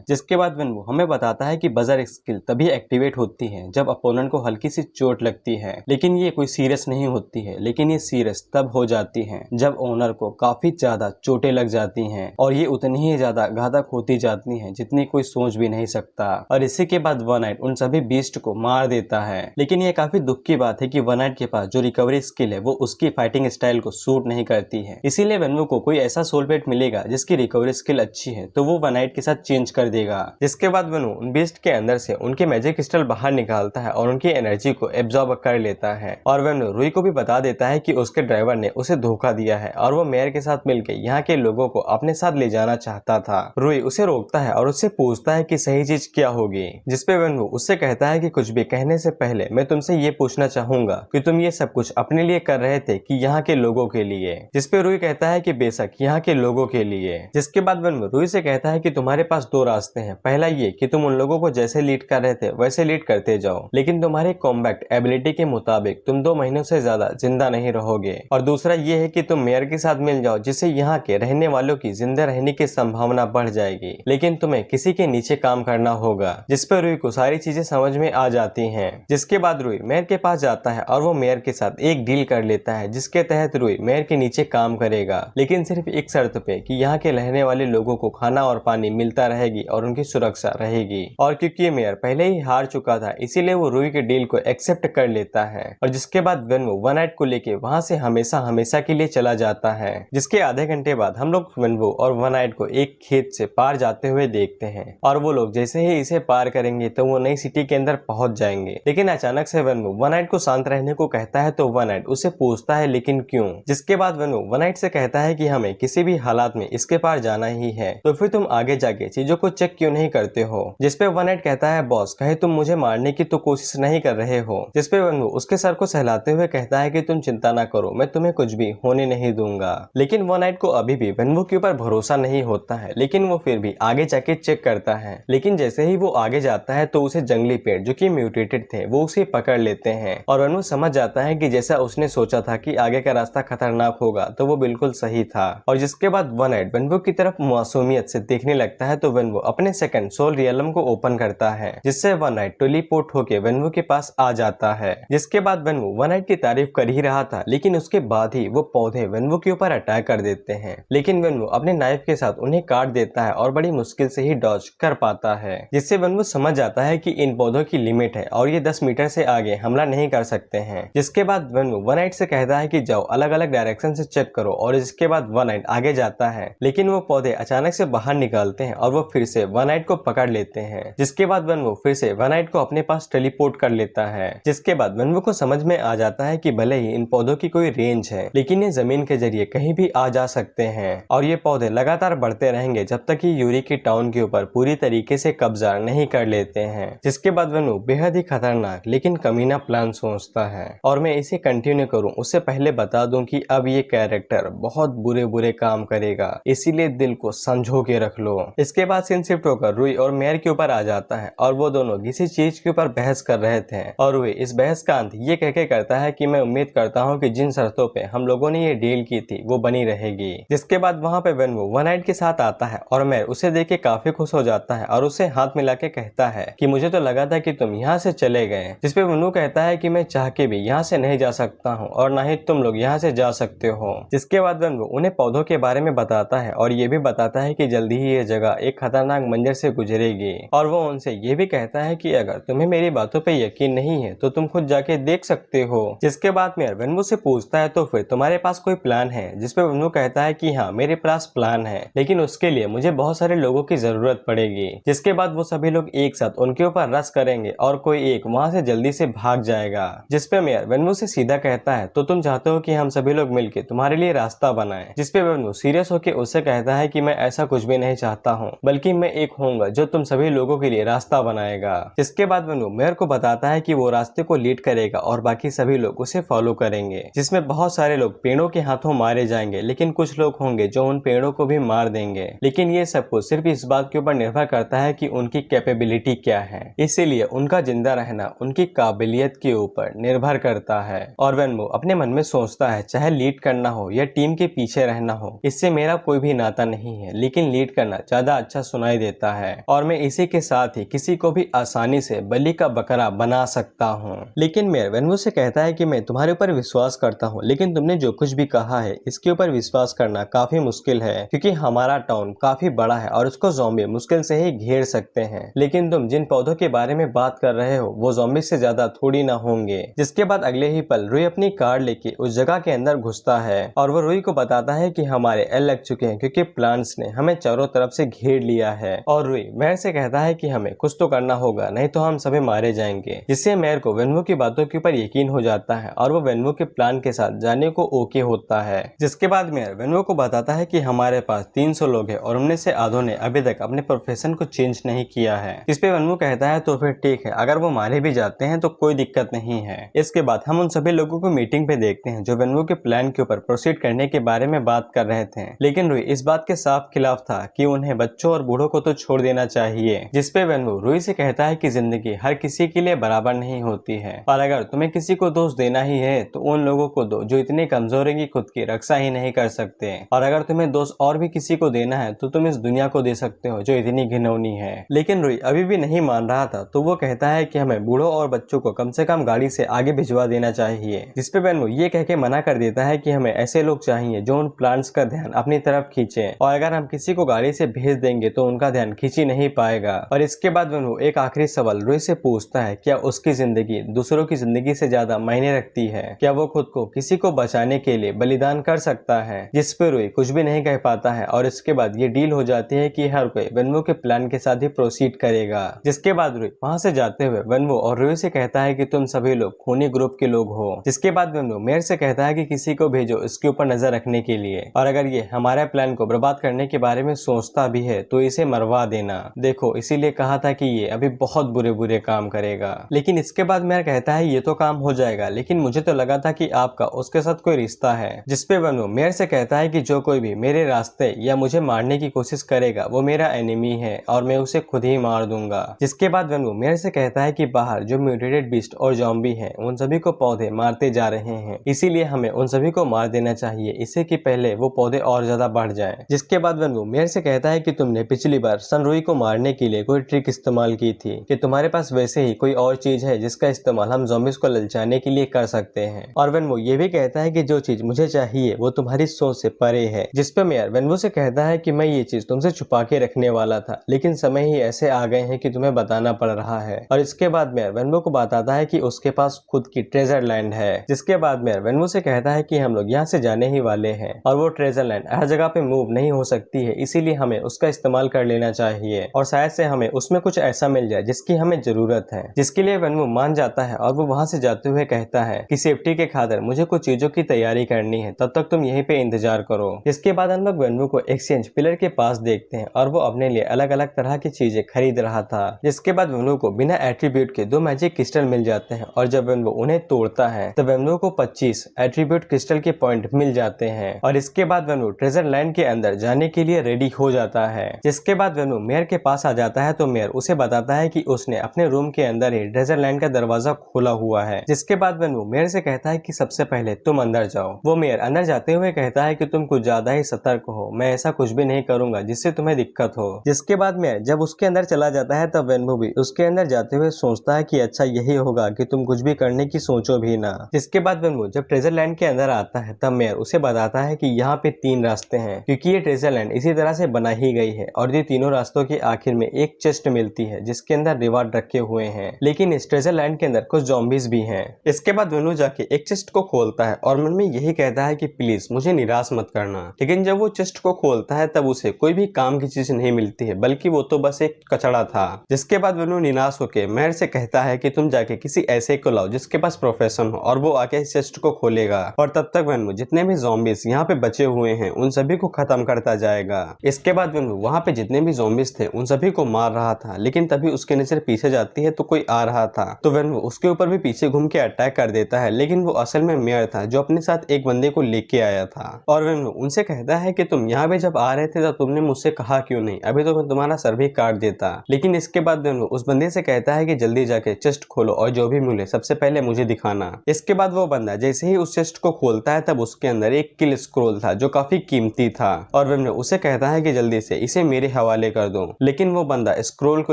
जिसके बाद वेन्वो हमें बताता है कि बजर स्किल तभी एक्टिवेट होती है जब अपोनेंट को हल्की सी चोट लगती है, लेकिन ये कोई सीरियस नहीं होती है, लेकिन ये सीरियस तब हो जाती है जब ओनर को काफी ज्यादा चोटें लग जाती हैं और ये उतनी ही ज्यादा घातक होती जाती हैं जितनी कोई सोच भी नहीं सकता। और इसी के बाद वन आइड उन सभी बीस्ट को मार देता है। लेकिन ये काफी दुख की बात है कि वन आइड के पास जो रिकवरी स्किल है वो उसकी फाइटिंग स्टाइल को सूट नहीं करती है, इसीलिए वेन्वो को कोई ऐसा सोलमेट मिलेगा जिसकी रिकवरी स्किल अच्छी है तो वो वन आइड के साथ चेंज कर देगा। जिसके बाद वेन्वो उन बीस्ट के अंदर से उनके मैजिक क्रिस्टल बाहर निकालता है और उनकी एनर्जी को एब्जॉर्ब कर लेता है। और वेन्वो रुई को भी बता देता है कि उसके ड्राइवर ने उसे धोखा दिया है और वो मेयर के साथ मिलकर यहाँ के लोगों को अपने साथ ले जाना चाहता था। रुई उसे रोकता है और उससे पूछता है कि सही चीज क्या होगी। जिसपे वेन्वो उससे कहता है कि कुछ भी कहने से पहले मैं तुमसे ये पूछना चाहूंगा कि तुम ये सब कुछ अपने लिए कर रहे थे कि यहाँ के लोगों के लिए। जिसपे रुई कहता है कि बेशक यहाँ के लोगों के लिए। जिसके बाद वेन्वो रुई से कहता है कि तुम्हारे पास दो रास्ते हैं, पहला ये कि तुम उन लोगों को जैसे लीड कर रहे थे वैसे लीड करते जाओ, लेकिन तुम्हारे कॉम्बैट एबिलिटी के मुताबिक तुम 2 महीनों से ज्यादा जिंदा नहीं रहोगे। और दूसरा ये है कि तुम मेयर के साथ मिल जाओ, जिससे यहाँ के रहने वालों की जिंदा रहने की संभावना बढ़ जाएगी, लेकिन तुम्हें किसी के नीचे काम करना होगा। जिस पर रुई को सारी चीजें समझ में आ जाती हैं। जिसके बाद रुई मेयर के पास जाता है और वो मेयर के साथ एक डील कर लेता है जिसके तहत रुई मेयर के नीचे काम करेगा, लेकिन सिर्फ एक शर्त पे कि यहाँ के रहने वाले लोगों को खाना और पानी मिलता रहेगी और उनकी सुरक्षा रहेगी। और क्योंकि मेयर पहले ही हार चुका था इसीलिए वो रुई के डील को एक्सेप्ट कर लेता है। और जिसके बाद वेन्वो वन आइड को लेके वहां से हमेशा हमेशा के लिए चला जाता है। जिसके आधे घंटे बाद हम लोग वेन्वो और वन आइड को एक खेत से पार जाते हुए देखते हैं और वो लोग जैसे ही इसे पार करेंगे तो वो नई सिटी के अंदर पहुंच जाएंगे। लेकिन अचानक से वेन्वो वन आइड को शांत रहने को कहता है तो वन आइड उसे पूछता है लेकिन क्यों। जिसके बाद वेन्वो वन आइड से कहता है कि हमें किसी भी हालात में इसके पार जाना ही है, तो फिर तुम आगे जाके चीजों को चेक क्यों नहीं करते हो। जिसपे वन आइड कहता है बॉस कहे तुम मुझे मारने की तो कोशिश नहीं कर रहे हो। जिसपे वेन्वो उसके सर को सहलाते हुए कहता है कि तुम चिंता ना करो, मैं तुम्हें कुछ भी होने नहीं दूंगा। लेकिन वन आइड को अभी भी वेन्वो के ऊपर भरोसा नहीं होता है, लेकिन वो फिर भी आगे जाके चेक करता है। लेकिन जैसे ही वो आगे जाता है तो उसे जंगली पेड़ जो कि म्यूटेटेड थे वो उसे पकड़ लेते हैं और वेन्वो समझ जाता है कि जैसा उसने सोचा था कि आगे का रास्ता खतरनाक होगा तो वो बिल्कुल सही था। और जिसके बाद वन आइड वेन्वो की तरफ मासूमियत से देखने लगता है तो वेन्वो अपने सेकंड सोल रियलम को ओपन करता है, जिससे वन आइड टेलीपोर्ट होके वेन्वो के पास आ जाता है। जिसके बाद वेन्वो वन आइड की तारीफ कर ही रहा था, लेकिन उसके बाद ही वो पौधे वेन्वो के ऊपर अटैक कर देते हैं। लेकिन वेन्वो अपने नाइफ के साथ उन्हें काट देता है और बड़ी मुश्किल से ही डॉज कर पाता है, जिससे वेन्वो समझ जाता है कि इन पौधों की लिमिट है और ये 10 मीटर से आगे हमला नहीं कर सकते हैं। जिसके बाद वेन्वो वन आइड से कहता है कि जाओ अलग अलग डायरेक्शन से चेक करो और इसके बाद वन आइड आगे जाता है, लेकिन वो पौधे अचानक से बाहर निकालते हैं और वो फिर से वन आइड को पकड़ लेते हैं। जिसके बाद वेन्वो फिर से वन आइड को अपने पास टेलीपोर्ट कर लेता है। जिसके बाद वेन्वो को समझ में आ जाता है कि भले ही इन पौधों की कोई रेंज है, लेकिन ये जमीन के जरिए कहीं भी आ जा सकते हैं और ये पौधे लगातार बढ़ते रहेंगे जब तक ये यूरी की टाउन के ऊपर पूरी तरीके से कब्जा नहीं कर लेते हैं। जिसके बाद वेन्वो बेहद ही खतरनाक लेकिन कमीना प्लान सोचता है। और मैं इसे कंटिन्यू करूं उससे पहले बता दूं कि अब ये कैरेक्टर बहुत बुरे बुरे काम करेगा, इसीलिए दिल को संजो के रख लो। इसके बाद सीन शिफ्ट होकर रुई और मेयर के ऊपर आ जाता है और वो दोनों किसी चीज के ऊपर बहस कर रहे थे और रुई इस बहस का अंत ये कहके करता है कि मैं उम्मीद करता हूँ कि जिन शर्तों पे हम लोगों ने ये डील की थी वो बनी रहेगी। जिसके बाद वहाँ पे वेन्वो वन आइड के साथ आता है और मेयर उसे देख के काफी खुश हो जाता है और उसे हाथ मिला के कहता है कि मुझे तो लगा था कि तुम यहाँ से चले गए। जिसपे वेन्वो कहता है कि मैं चाह के भी यहाँ से नहीं जा सकता हूँ और ना ही तुम लोग यहाँ से जा सकते हो। जिसके बाद वेन्वो उन्हें पौधों के बारे में बताता है और ये भी बताता है कि जल्दी ही ये जगह एक खतरनाक मंजर से गुजरेगी और वो उनसे ये भी कहता है कि अगर तुम्हें मेरी बातों पे यकीन नहीं है तो तुम खुद जाके देख सकते हो। जिसके बाद मेयर वेन्वो से पूछता है तो फिर तुम्हारे पास कोई प्लान है। जिसपे वेन्वो कहता है कि हाँ मेरे पास प्लान है, लेकिन उसके लिए मुझे बहुत सारे लोगों की जरूरत पड़ेगी। जिसके बाद वो सभी लोग एक साथ उनके ऊपर रस करेंगे और कोई एक वहाँ से जल्दी से भाग जाएगा। जिसपे मेयर वेनवू से सीधा कहता है तो तुम चाहते हो कि हम सभी लोग मिलकर तुम्हारे लिए रास्ता बनाएं। जिसपे वेनवू सीरियस होकर उससे कहता है कि मैं ऐसा कुछ भी नहीं चाहता हूँ, बल्कि मैं एक होऊंगा जो तुम सभी लोगों के लिए रास्ता बनाएगा। जिसके बाद वेनवू मेयर को बताता है कि वो रास्ते को लीड करेगा और बाकी सभी लोग उसे फॉलो करेंगे। जिसमें बहुत सारे लोग पेड़ों के हाथों मारे जाएंगे, लेकिन कुछ लोग होंगे जो उन पेड़ों को भी मार देंगे। लेकिन ये सब कुछ सिर्फ इस बात के ऊपर निर्भर करता है कि उनकी कैपेबिलिटी क्या है, इसीलिए उनका जिंदा रहना उनकी काबिलियत के ऊपर निर्भर करता है। और वेनवू अपने मन में सोचता है चाहे लीड करना हो या टीम के पीछे रहना हो, इससे मेरा कोई भी नाता नहीं है, लेकिन लीड करना ज्यादा अच्छा सुनाई देता है और मैं इसी के साथ ही किसी को भी आसानी से बलि का बकरा बना सकता हूँ। लेकिन मेयर वेनवू से कहता है कि मैं तुम्हारे ऊपर विश्वास करता हूँ, लेकिन तुमने जो कुछ भी कहा है इसके ऊपर विश्वास करना काफी मुश्किल है, क्योंकि हमारा टाउन काफी बड़ा है और उसको ज़ॉम्बी मुश्किल से ही घेर सकते हैं। लेकिन तुम जिन पौधों के बारे में बात कर रहे हो वो ज़ॉम्बी से ज्यादा थोड़ी ना होंगे। जिसके बाद अगले ही पल रुई अपनी कार लेके उस जगह के अंदर घुसता है और वो रुई को बताता है कि हमारे एल लग चुके हैं, क्योंकि प्लांट्स ने हमें चारों तरफ से घेर लिया है। और रुई मेयर से कहता है कि हमें कुछ तो करना होगा, नहीं तो हम सभी मारे जाएंगे। जिससे मेयर को वेनवू की बातों के ऊपर यकीन हो जाता है और वो वेनवू के प्लान के साथ जाने को ओके होता है। जिसके बाद मेयर वेनवू को बताता है कि हमारे पास 300 लोग हैं और उनमें से आधों ने अभी तक अपने प्रोफेशन को चेंज नहीं किया है। इस पे वेनवू कहता है तो फिर ठीक है, अगर वो मारे भी जाते हैं तो कोई दिक्कत नहीं है। इसके बाद हम उन सभी लोगों को मीटिंग पे देखते हैं जो वेनवू के प्लान के ऊपर प्रोसीड करने के बारे में बात कर रहे थे। लेकिन रुई इस बात के साफ खिलाफ था कि उन्हें बच्चों और बूढ़ों को तो छोड़ देना चाहिए। जिसपे वेनवू रुई से कहता है कि जिंदगी हर किसी के लिए बराबर नहीं होती है और अगर तुम्हें किसी को दोष देना ही है तो उन लोगों को दो जो इतने कमजोर है कि खुद की रक्षा ही नहीं कर सकते, और अगर तुम्हें दोष और भी किसी को देना है तो तुम इस दुनिया को दे सकते हो जो इतनी घिनौनी है। लेकिन रुई अभी भी नहीं मान रहा था, तो वो कहता है कि हमें बूढ़ों और बच्चों को कम से कम गाड़ी से आगे भिजवा देना चाहिए। जिसपे वेनवू ये कह के मना कर देता है कि हमें ऐसे लोग चाहिए जो उन प्लांट्स का ध्यान अपनी तरफ खींचे, और अगर हम किसी को गाड़ी से भेज देंगे तो उनका ध्यान खींच ही नहीं पाएगा। और इसके बाद वेनवू एक आखिरी सवाल रुई से पूछता है, क्या उसकी जिंदगी दूसरों की जिंदगी से ज्यादा मायने रखती है? क्या वो खुद को किसी को बचाने के लिए बलिदान कर सकता है? जिस पे रुई कुछ भी नहीं कह पाता है और इसके बाद ये डील हो जाती है कि हर कोई वेनवू के प्लान के साथ ही प्रोसीड करेगा। जिसके बाद रुई वहां से जाते हुए वेनवू और रुई से कहता है कि तुम सभी लोग खूनी ग्रुप के लोग हो। जिसके बाद वेनवू मेयर से कहता है कि किसी को भेजो इसके ऊपर नजर रखने के लिए, और अगर ये हमारे प्लान को बर्बाद करने के बारे में सोचता भी है तो इसे मरवा देना। देखो इसीलिए कहा था कि ये अभी बहुत बुरे बुरे काम करेगा। लेकिन इसके बाद मेयर कहता है ये तो काम हो जाएगा, लेकिन मुझे तो लगा था कि आपका उसके साथ कोई रिश्ता है। जिसपे वेनवू मेयर से कहता है कि जो कोई भी मेरे रास्ते या मुझे मारने की कोशिश करेगा वो मेरा एनिमी है और मैं उसे खुद ही मार दूंगा। जिसके बाद वेनवू मेयर से कहता है कि बाहर जो म्यूटेटेड बीस्ट और ज़ॉम्बी हैं उन सभी को पौधे मारते जा रहे हैं, इसीलिए हमें उन सभी को मार देना चाहिए, इससे कि पहले वो पौधे और ज्यादा बढ़ जाएं। जिसके बाद वेनवू मेयर से कहता है कि तुमने पिछली बार सनरुई को मारने के लिए कोई ट्रिक इस्तेमाल की थी, कि तुम्हारे पास वैसे ही कोई और चीज है जिसका इस्तेमाल हम ज़ॉम्बीज को ललचाने के लिए कर सकते हैं। और वेनवू ये भी कहता है कि जो चीज मुझे चाहिए वो तुम्हारी सोच से परे है। जिसपे मेयर वेनवू से कहता है कि मैं ये चीज तुमसे छुपा के रखने वाला था, लेकिन समय ही ऐसे आ गए हैं कि तुम्हें बताना पड़ रहा है। और इसके बाद मेयर वेनवू को बताता है कि उसके पास खुद की ट्रेजर लैंड है। जिसके बाद मेयर वेनवू से कहता है कि हम लोग यहाँ से जाने ही वाले हैं और वो ट्रेजर लैंड हर जगह पे मूव नहीं हो सकती है, इसीलिए हमें उसका इस्तेमाल कर लेना चाहिए और शायद से हमें उसमें कुछ ऐसा मिल जाए जिसकी हमें जरूरत है। जिसके लिए वेनवू मान जाता है और वो वहां से जाते हुए कहता है कि सेफ्टी के खातिर मुझे कुछ चीजों की तैयारी करनी है, तब तक तुम यहीं पे इंतजार करो। इसके बाद हम लोग वेनवू को एक्सचेंज पिलर के पास देखते हैं और वो अपने लिए अलग अलग तरह की चीजें खरीद रहा था। जिसके बाद वेनवू को बिना एट्रीब्यूट के 2 मैजिक क्रिस्टल मिल जाते हैं और जब वेनवू उन्हें तोड़ता है तो वेनवू को 25 एट्रीब्यूट क्रिस्टल के पॉइंट मिल जाते हैं। और इसके बाद वेनवू ट्रेजर लैंड के अंदर जाने के लिए रेडी हो जाता है। जिसके बाद वेनवू मेयर के पास आ जाता है तो मेयर उसे बताता है कि उसने अपने रूम के अंदर ही ट्रेजर लैंड का दरवाजा खोला हुआ है। जिसके बाद वेनवू मेयर से कहता है कि सबसे पहले तुम अंदर जाओ। वो मेयर अंदर जाते हुए कहता है कि तुम कुछ ज्यादा ही सतर्क हो, मैं ऐसा कुछ भी नहीं करूंगा जिससे तुम्हें दिक्कत हो। जिसके बाद मेयर जब उसके अंदर चला जाता है तब वेनवू भी उसके अंदर जाते हुए सोचता है कि अच्छा यही होगा कि तुम कुछ भी करने की सोचो भी ना। जिसके बाद वेनवू जब ट्रेजर लैंड के अंदर आता है तब मेयर उसे बताता है कि यहाँ पे 3 रास्ते हैं, क्योंकि ये ट्रेजर लैंड इसी तरह से बना ही गई है और ये तीनों रास्तों के आखिर में एक चेस्ट मिलती है जिसके अंदर रिवार्ड रखे हुए हैं। लेकिन इस ट्रेजर लैंड के अंदर कुछ ज़ॉम्बीज भी हैं। इसके बाद वेनवू जाके एक चेस्ट को खोलता है और मन में यही कहता है कि प्लीज मुझे निराश मत करना। लेकिन जब वो चेस्ट को खोलता है तब उसे कोई भी काम की चीज नहीं मिलती मिलती है, बल्कि वो तो बस एक कचड़ा था। जिसके बाद वेनवू निराश होकर मेयर से कहता है कि तुम जाके किसी ऐसे को लाओ जिसके पास प्रोफेशन हो और वो आके इस चेस्ट को खोलेगा, और तब तक वेनवू जितने भी ज़ॉम्बीज यहाँ पे बचे हुए हैं उन सभी को खत्म करता जाएगा। इसके बाद वेनवू वहाँ पे जितने भी ज़ॉम्बीज थे उन सभी को मार रहा था, लेकिन तभी उसके नजर पीछे जाती है तो कोई आ रहा था, तो वेनवू उसके ऊपर भी पीछे घूम के अटैक कर देता है, लेकिन वो असल में मेयर था जो अपने साथ एक बंदे को लेके आया था। और वेनवू उनसे कहता है कि तुम यहाँ पे जब आ रहे थे तो तुमने मुझसे कहा क्यों नहीं, अभी तो मैं तुम्हारा सर भी काट देता। लेकिन इसके बाद वेनवू उस बंदे से कहता है कि जल्दी जाके चेस्ट खोलो और जो भी मिले सबसे पहले मुझे दिखाना। इसके बाद वो बंदा जैसे ही उस चेस्ट को खोलता है तब उसके अंदर एक किल स्क्रोल था जो काफी कीमती था, और वेनवू उसे कहता है कि जल्दी से इसे मेरे हवाले कर दो। लेकिन वो बंदा स्क्रोल को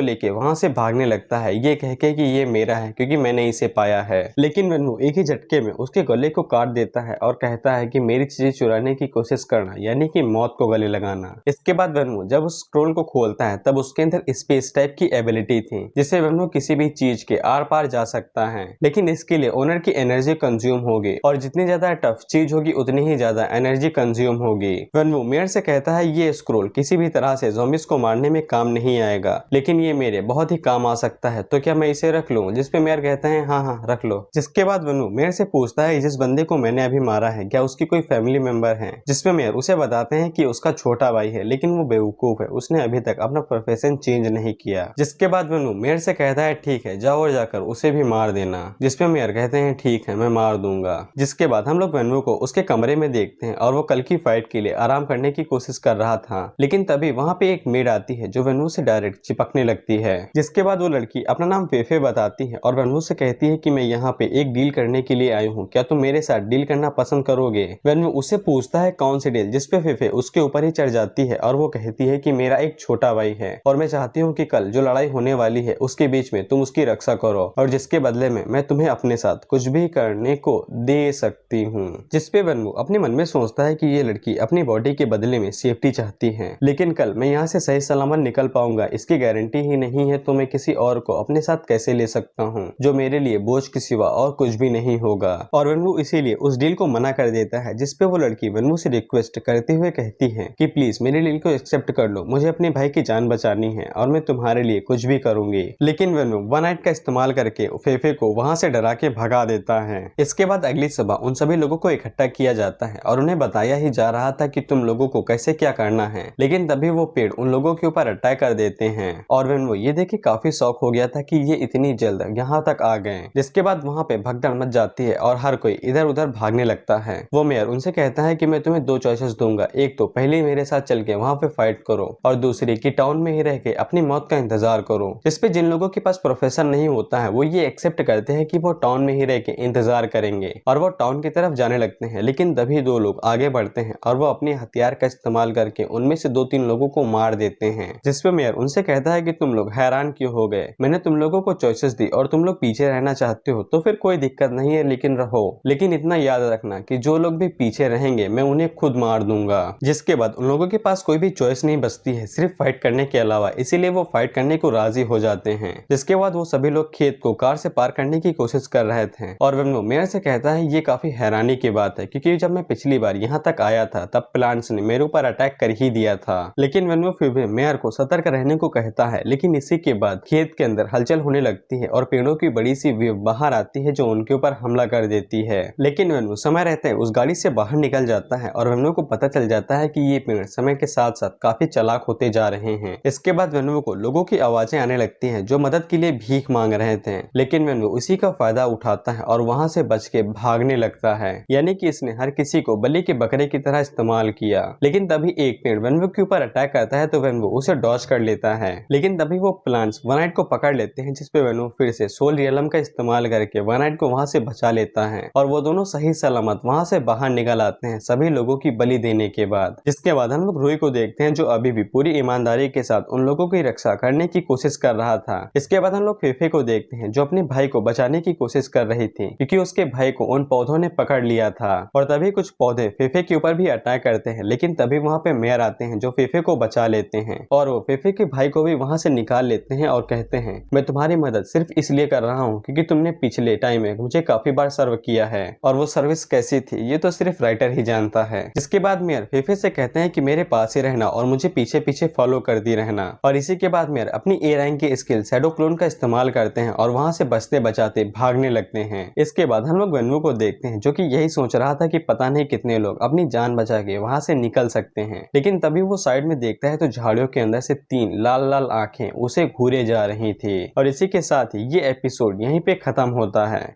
लेके वहां से भागने लगता है, ये कह के कि ये मेरा है क्योंकि मैंने इसे पाया है। लेकिन वेनवू एक ही झटके में उसके गले को काट देता है और कहता है कि मेरी चीजें चुराने की कोशिश करना यानी कि मौत को गले लगाना। इसके बाद वेनवू जब उस स्क्रोल को खोलता है तब उसके अंदर स्पेस टाइप की एबिलिटी थी जिससे वेनवू किसी भी चीज के आर पार जा सकता है, लेकिन इसके लिए ओनर की एनर्जी कंज्यूम होगी और जितनी ज्यादा टफ चीज होगी उतनी ही ज्यादा एनर्जी कंज्यूम होगी। वेनवू मेयर से कहता है ये स्क्रोल किसी भी तरह से ज़ॉम्बीज को मारने में काम नहीं आएगा, लेकिन ये मेरे बहुत ही काम आ सकता है, तो क्या मैं इसे रख लूं? जिसपे मेयर कहते हैं हाँ हाँ रख लो। जिसके बाद वेनवू मेयर से पूछता है जिस बंदे को मैंने अभी मारा है क्या उसकी कोई फैमिली मेंबर है, जिसपे मेयर उसे बताते हैं कि उसका छोटा भाई है, लेकिन वो बेवकूफ है, उसने अभी तक अपना प्रोफेशन चेंज नहीं किया। जिसके बाद वेनवू मेयर से कहता है ठीक है जाओ और जाकर उसे भी मार देना, जिसपे मेयर कहते हैं ठीक है मैं मार दूंगा। जिसके बाद हम लोग वेनवू को उसके कमरे में देखते हैं और वो कल की फाइट के लिए आराम करने की कोशिश कर रहा था, लेकिन तभी वहाँ पे एक मेड आती है जो वेनवू से डायरेक्ट चिपकने लगती है। जिसके बाद वो लड़की अपना नाम फेफे बताती है और वेनवू से कहती है कि मैं यहाँ पे एक डील करने के लिए आई हूँ, क्या तुम मेरे साथ डील करना पसंद करोगे? वेनवू उससे पूछता है कौन सी डील, जिसपे फेफे उसके ऊपर ही चढ़ जाती है और वो कहती है कि मेरा एक छोटा भाई है और मैं चाहती हूँ कि कल जो लड़ाई होने वाली है उसके बीच में तुम उसकी रक्षा करो और जिसके बदले में मैं तुम्हें अपने साथ कुछ भी करने को दे सकती हूँ। जिसपे वेनवू अपने मन में सोचता है कि ये लड़की अपनी बॉडी के बदले में सेफ्टी चाहती है, लेकिन कल मैं यहाँ से सही सलामत निकल पाऊंगा इसकी गारंटी ही नहीं है, तो मैं किसी और को अपने साथ कैसे ले सकता हूँ जो मेरे लिए बोझ के सिवा और कुछ भी नहीं होगा। और वेनवू इसीलिए उस डील को मना कर देता है, जिसपे वो लड़की वेनवू से रिक्वेस्ट करते हुए कहती है कि प्लीज मेरे डील को एक्सेप्ट कर लो, मुझे अपने भाई की जान बचानी है और मैं तुम्हारे लिए कुछ भी करूंगी। लेकिन वेनवू वन नाइट का इस्तेमाल करके फेफे को वहां से डरा के भगा देता है। इसके बाद अगली सुबह उन सभी लोगों को इकट्ठा किया जाता है और उन्हें बताया ही जा रहा था कि तुम लोगों को कैसे क्या करना है, लेकिन तभी वो पेड़ उन लोगों के ऊपर अटैक कर देते हैं और वेनवू ये देख के काफी शौक हो गया था कि ये इतनी जल्द यहाँ तक आ गए। जिसके बाद वहाँ पे भगदड़ मच जाती है और हर कोई इधर उधर भागने लगता है। वो मेयर उनसे कहता है कि मैं तुम्हें दो चॉइसेस दूंगा, एक तो पहले मेरे साथ चल के वहाँ पे फाइट करो और दूसरी कि टाउन में ही रह के अपनी मौत का इंतजार करो। जिसपे जिन लोगों के पास प्रोफेसर नहीं होता है वो ये एक्सेप्ट करते हैं कि वो टाउन में ही रह के इंतजार करेंगे और वो टाउन की तरफ जाने लगते हैं, लेकिन तभी दो लोग आगे बढ़ते हैं और वो अपने हथियार का इस्तेमाल करके उनमें से 2-3 लोगों को मार देते हैं। जिसपे मेयर उनसे कहता है कि तुम लोग हैरान क्यों हो गए, मैंने तुम लोगों को चॉइसेस दी और तुम लोग पीछे रहना चाहते हो तो फिर कोई दिक्कत नहीं है, लेकिन रहो, लेकिन इतना याद रखना कि जो लोग भी पीछे रहेंगे मैं उन्हें खुद मार दूंगा। जिसके बाद उन लोगों के पास कोई भी चॉइस नहीं बचती है सिर्फ फाइट करने के अलावा, इसीलिए वो फाइट करने को राजी हो जाते हैं। जिसके बाद वो सभी लोग खेत को कार से पार करने की कोशिश कर रहे थे और वेनवू मेयर से कहता है ये काफी हैरानी की बात है क्योंकि जब मैं पिछली बार यहाँ तक आया था तब प्लांट्स ने मेरे ऊपर अटैक कर ही दिया था, लेकिन वेनवू फिर भी मेयर को सतर्क रहने को कहता है। लेकिन इसी के बाद खेत के अंदर हलचल होने लगती है और पेड़ों की बड़ी सी वेव बाहर आती है जो उनके ऊपर हमला कर देती है, लेकिन वेनवू समय रहते उस गाड़ी से बाहर निकल जाता है और वेनवू को पता चल जाता है कि ये पेड़ समय के साथ साथ काफी चालाक होते जा रहे हैं। इसके बाद वेनवू को लोगों की आवाजें आने लगती हैं जो मदद के लिए भीख मांग रहे थे, लेकिन वेनवू उसी का फायदा उठाता है और वहां से बच के भागने लगता है, यानी कि इसने हर किसी को बलि के बकरे की तरह इस्तेमाल किया। लेकिन तभी एक पेड़ वेनवू के ऊपर अटैक करता है तो वेनवू उसे डॉज कर लेता है, लेकिन तभी वो प्लांट्स वनाइट को पकड़ लेते हैं, जिसपे वेनवू फिर से सोल रियलम का इस्तेमाल करके वनाइट को वहां से बचा लेता है और वो दोनों सही सलामत वहां से बाहर निकल आते हैं सभी लोगों की बलि देने के बाद। जिसके बाद हम लोग रूही को देखते हैं जो अभी भी पूरी ईमानदारी के साथ उन लोगों की रक्षा करने की कोशिश कर रहा था। इसके बाद हम लोग फेफे को देखते हैं जो अपने भाई को बचाने की कोशिश कर रही थी क्योंकि उसके भाई को उन पौधों ने पकड़ लिया था और तभी कुछ पौधे फेफे के ऊपर भी अटैक करते हैं, लेकिन तभी वहाँ पे मेयर आते हैं जो फेफे को बचा लेते हैं और वो फेफे के भाई को भी वहाँ से निकाल लेते हैं और कहते हैं मैं तुम्हारी मदद सिर्फ इसलिए कर रहा हूँ क्योंकि तुमने पिछले टाइम में मुझे काफी बार सर्व किया है और वो सर्विस कैसी थी ये तो सिर्फ राइटर ही जानता है। जिसके बाद मेयर फेफे से कहते हैं कि मेरे पास ही रहना और मुझे पीछे पीछे फॉलो करती रहना। और इसी के बाद मेयर अपनी ए रैंक की स्किल शैडो क्लोन का इस्तेमाल करते हैं और वहां से बचते बचाते भागने लगते हैं। इसके बाद हम लोग वेन्वू को देखते हैं जो कि यही सोच रहा था कि पता नहीं कितने लोग अपनी जान बचा के वहां से निकल सकते हैं, लेकिन तभी वो साइड में देखता है तो झाड़ियों के अंदर से 3 लाल लाल आंखें उसे घूरे जा रही थी। और इसी के साथ ही ये एपिसोड यहीं पे खत्म होता है।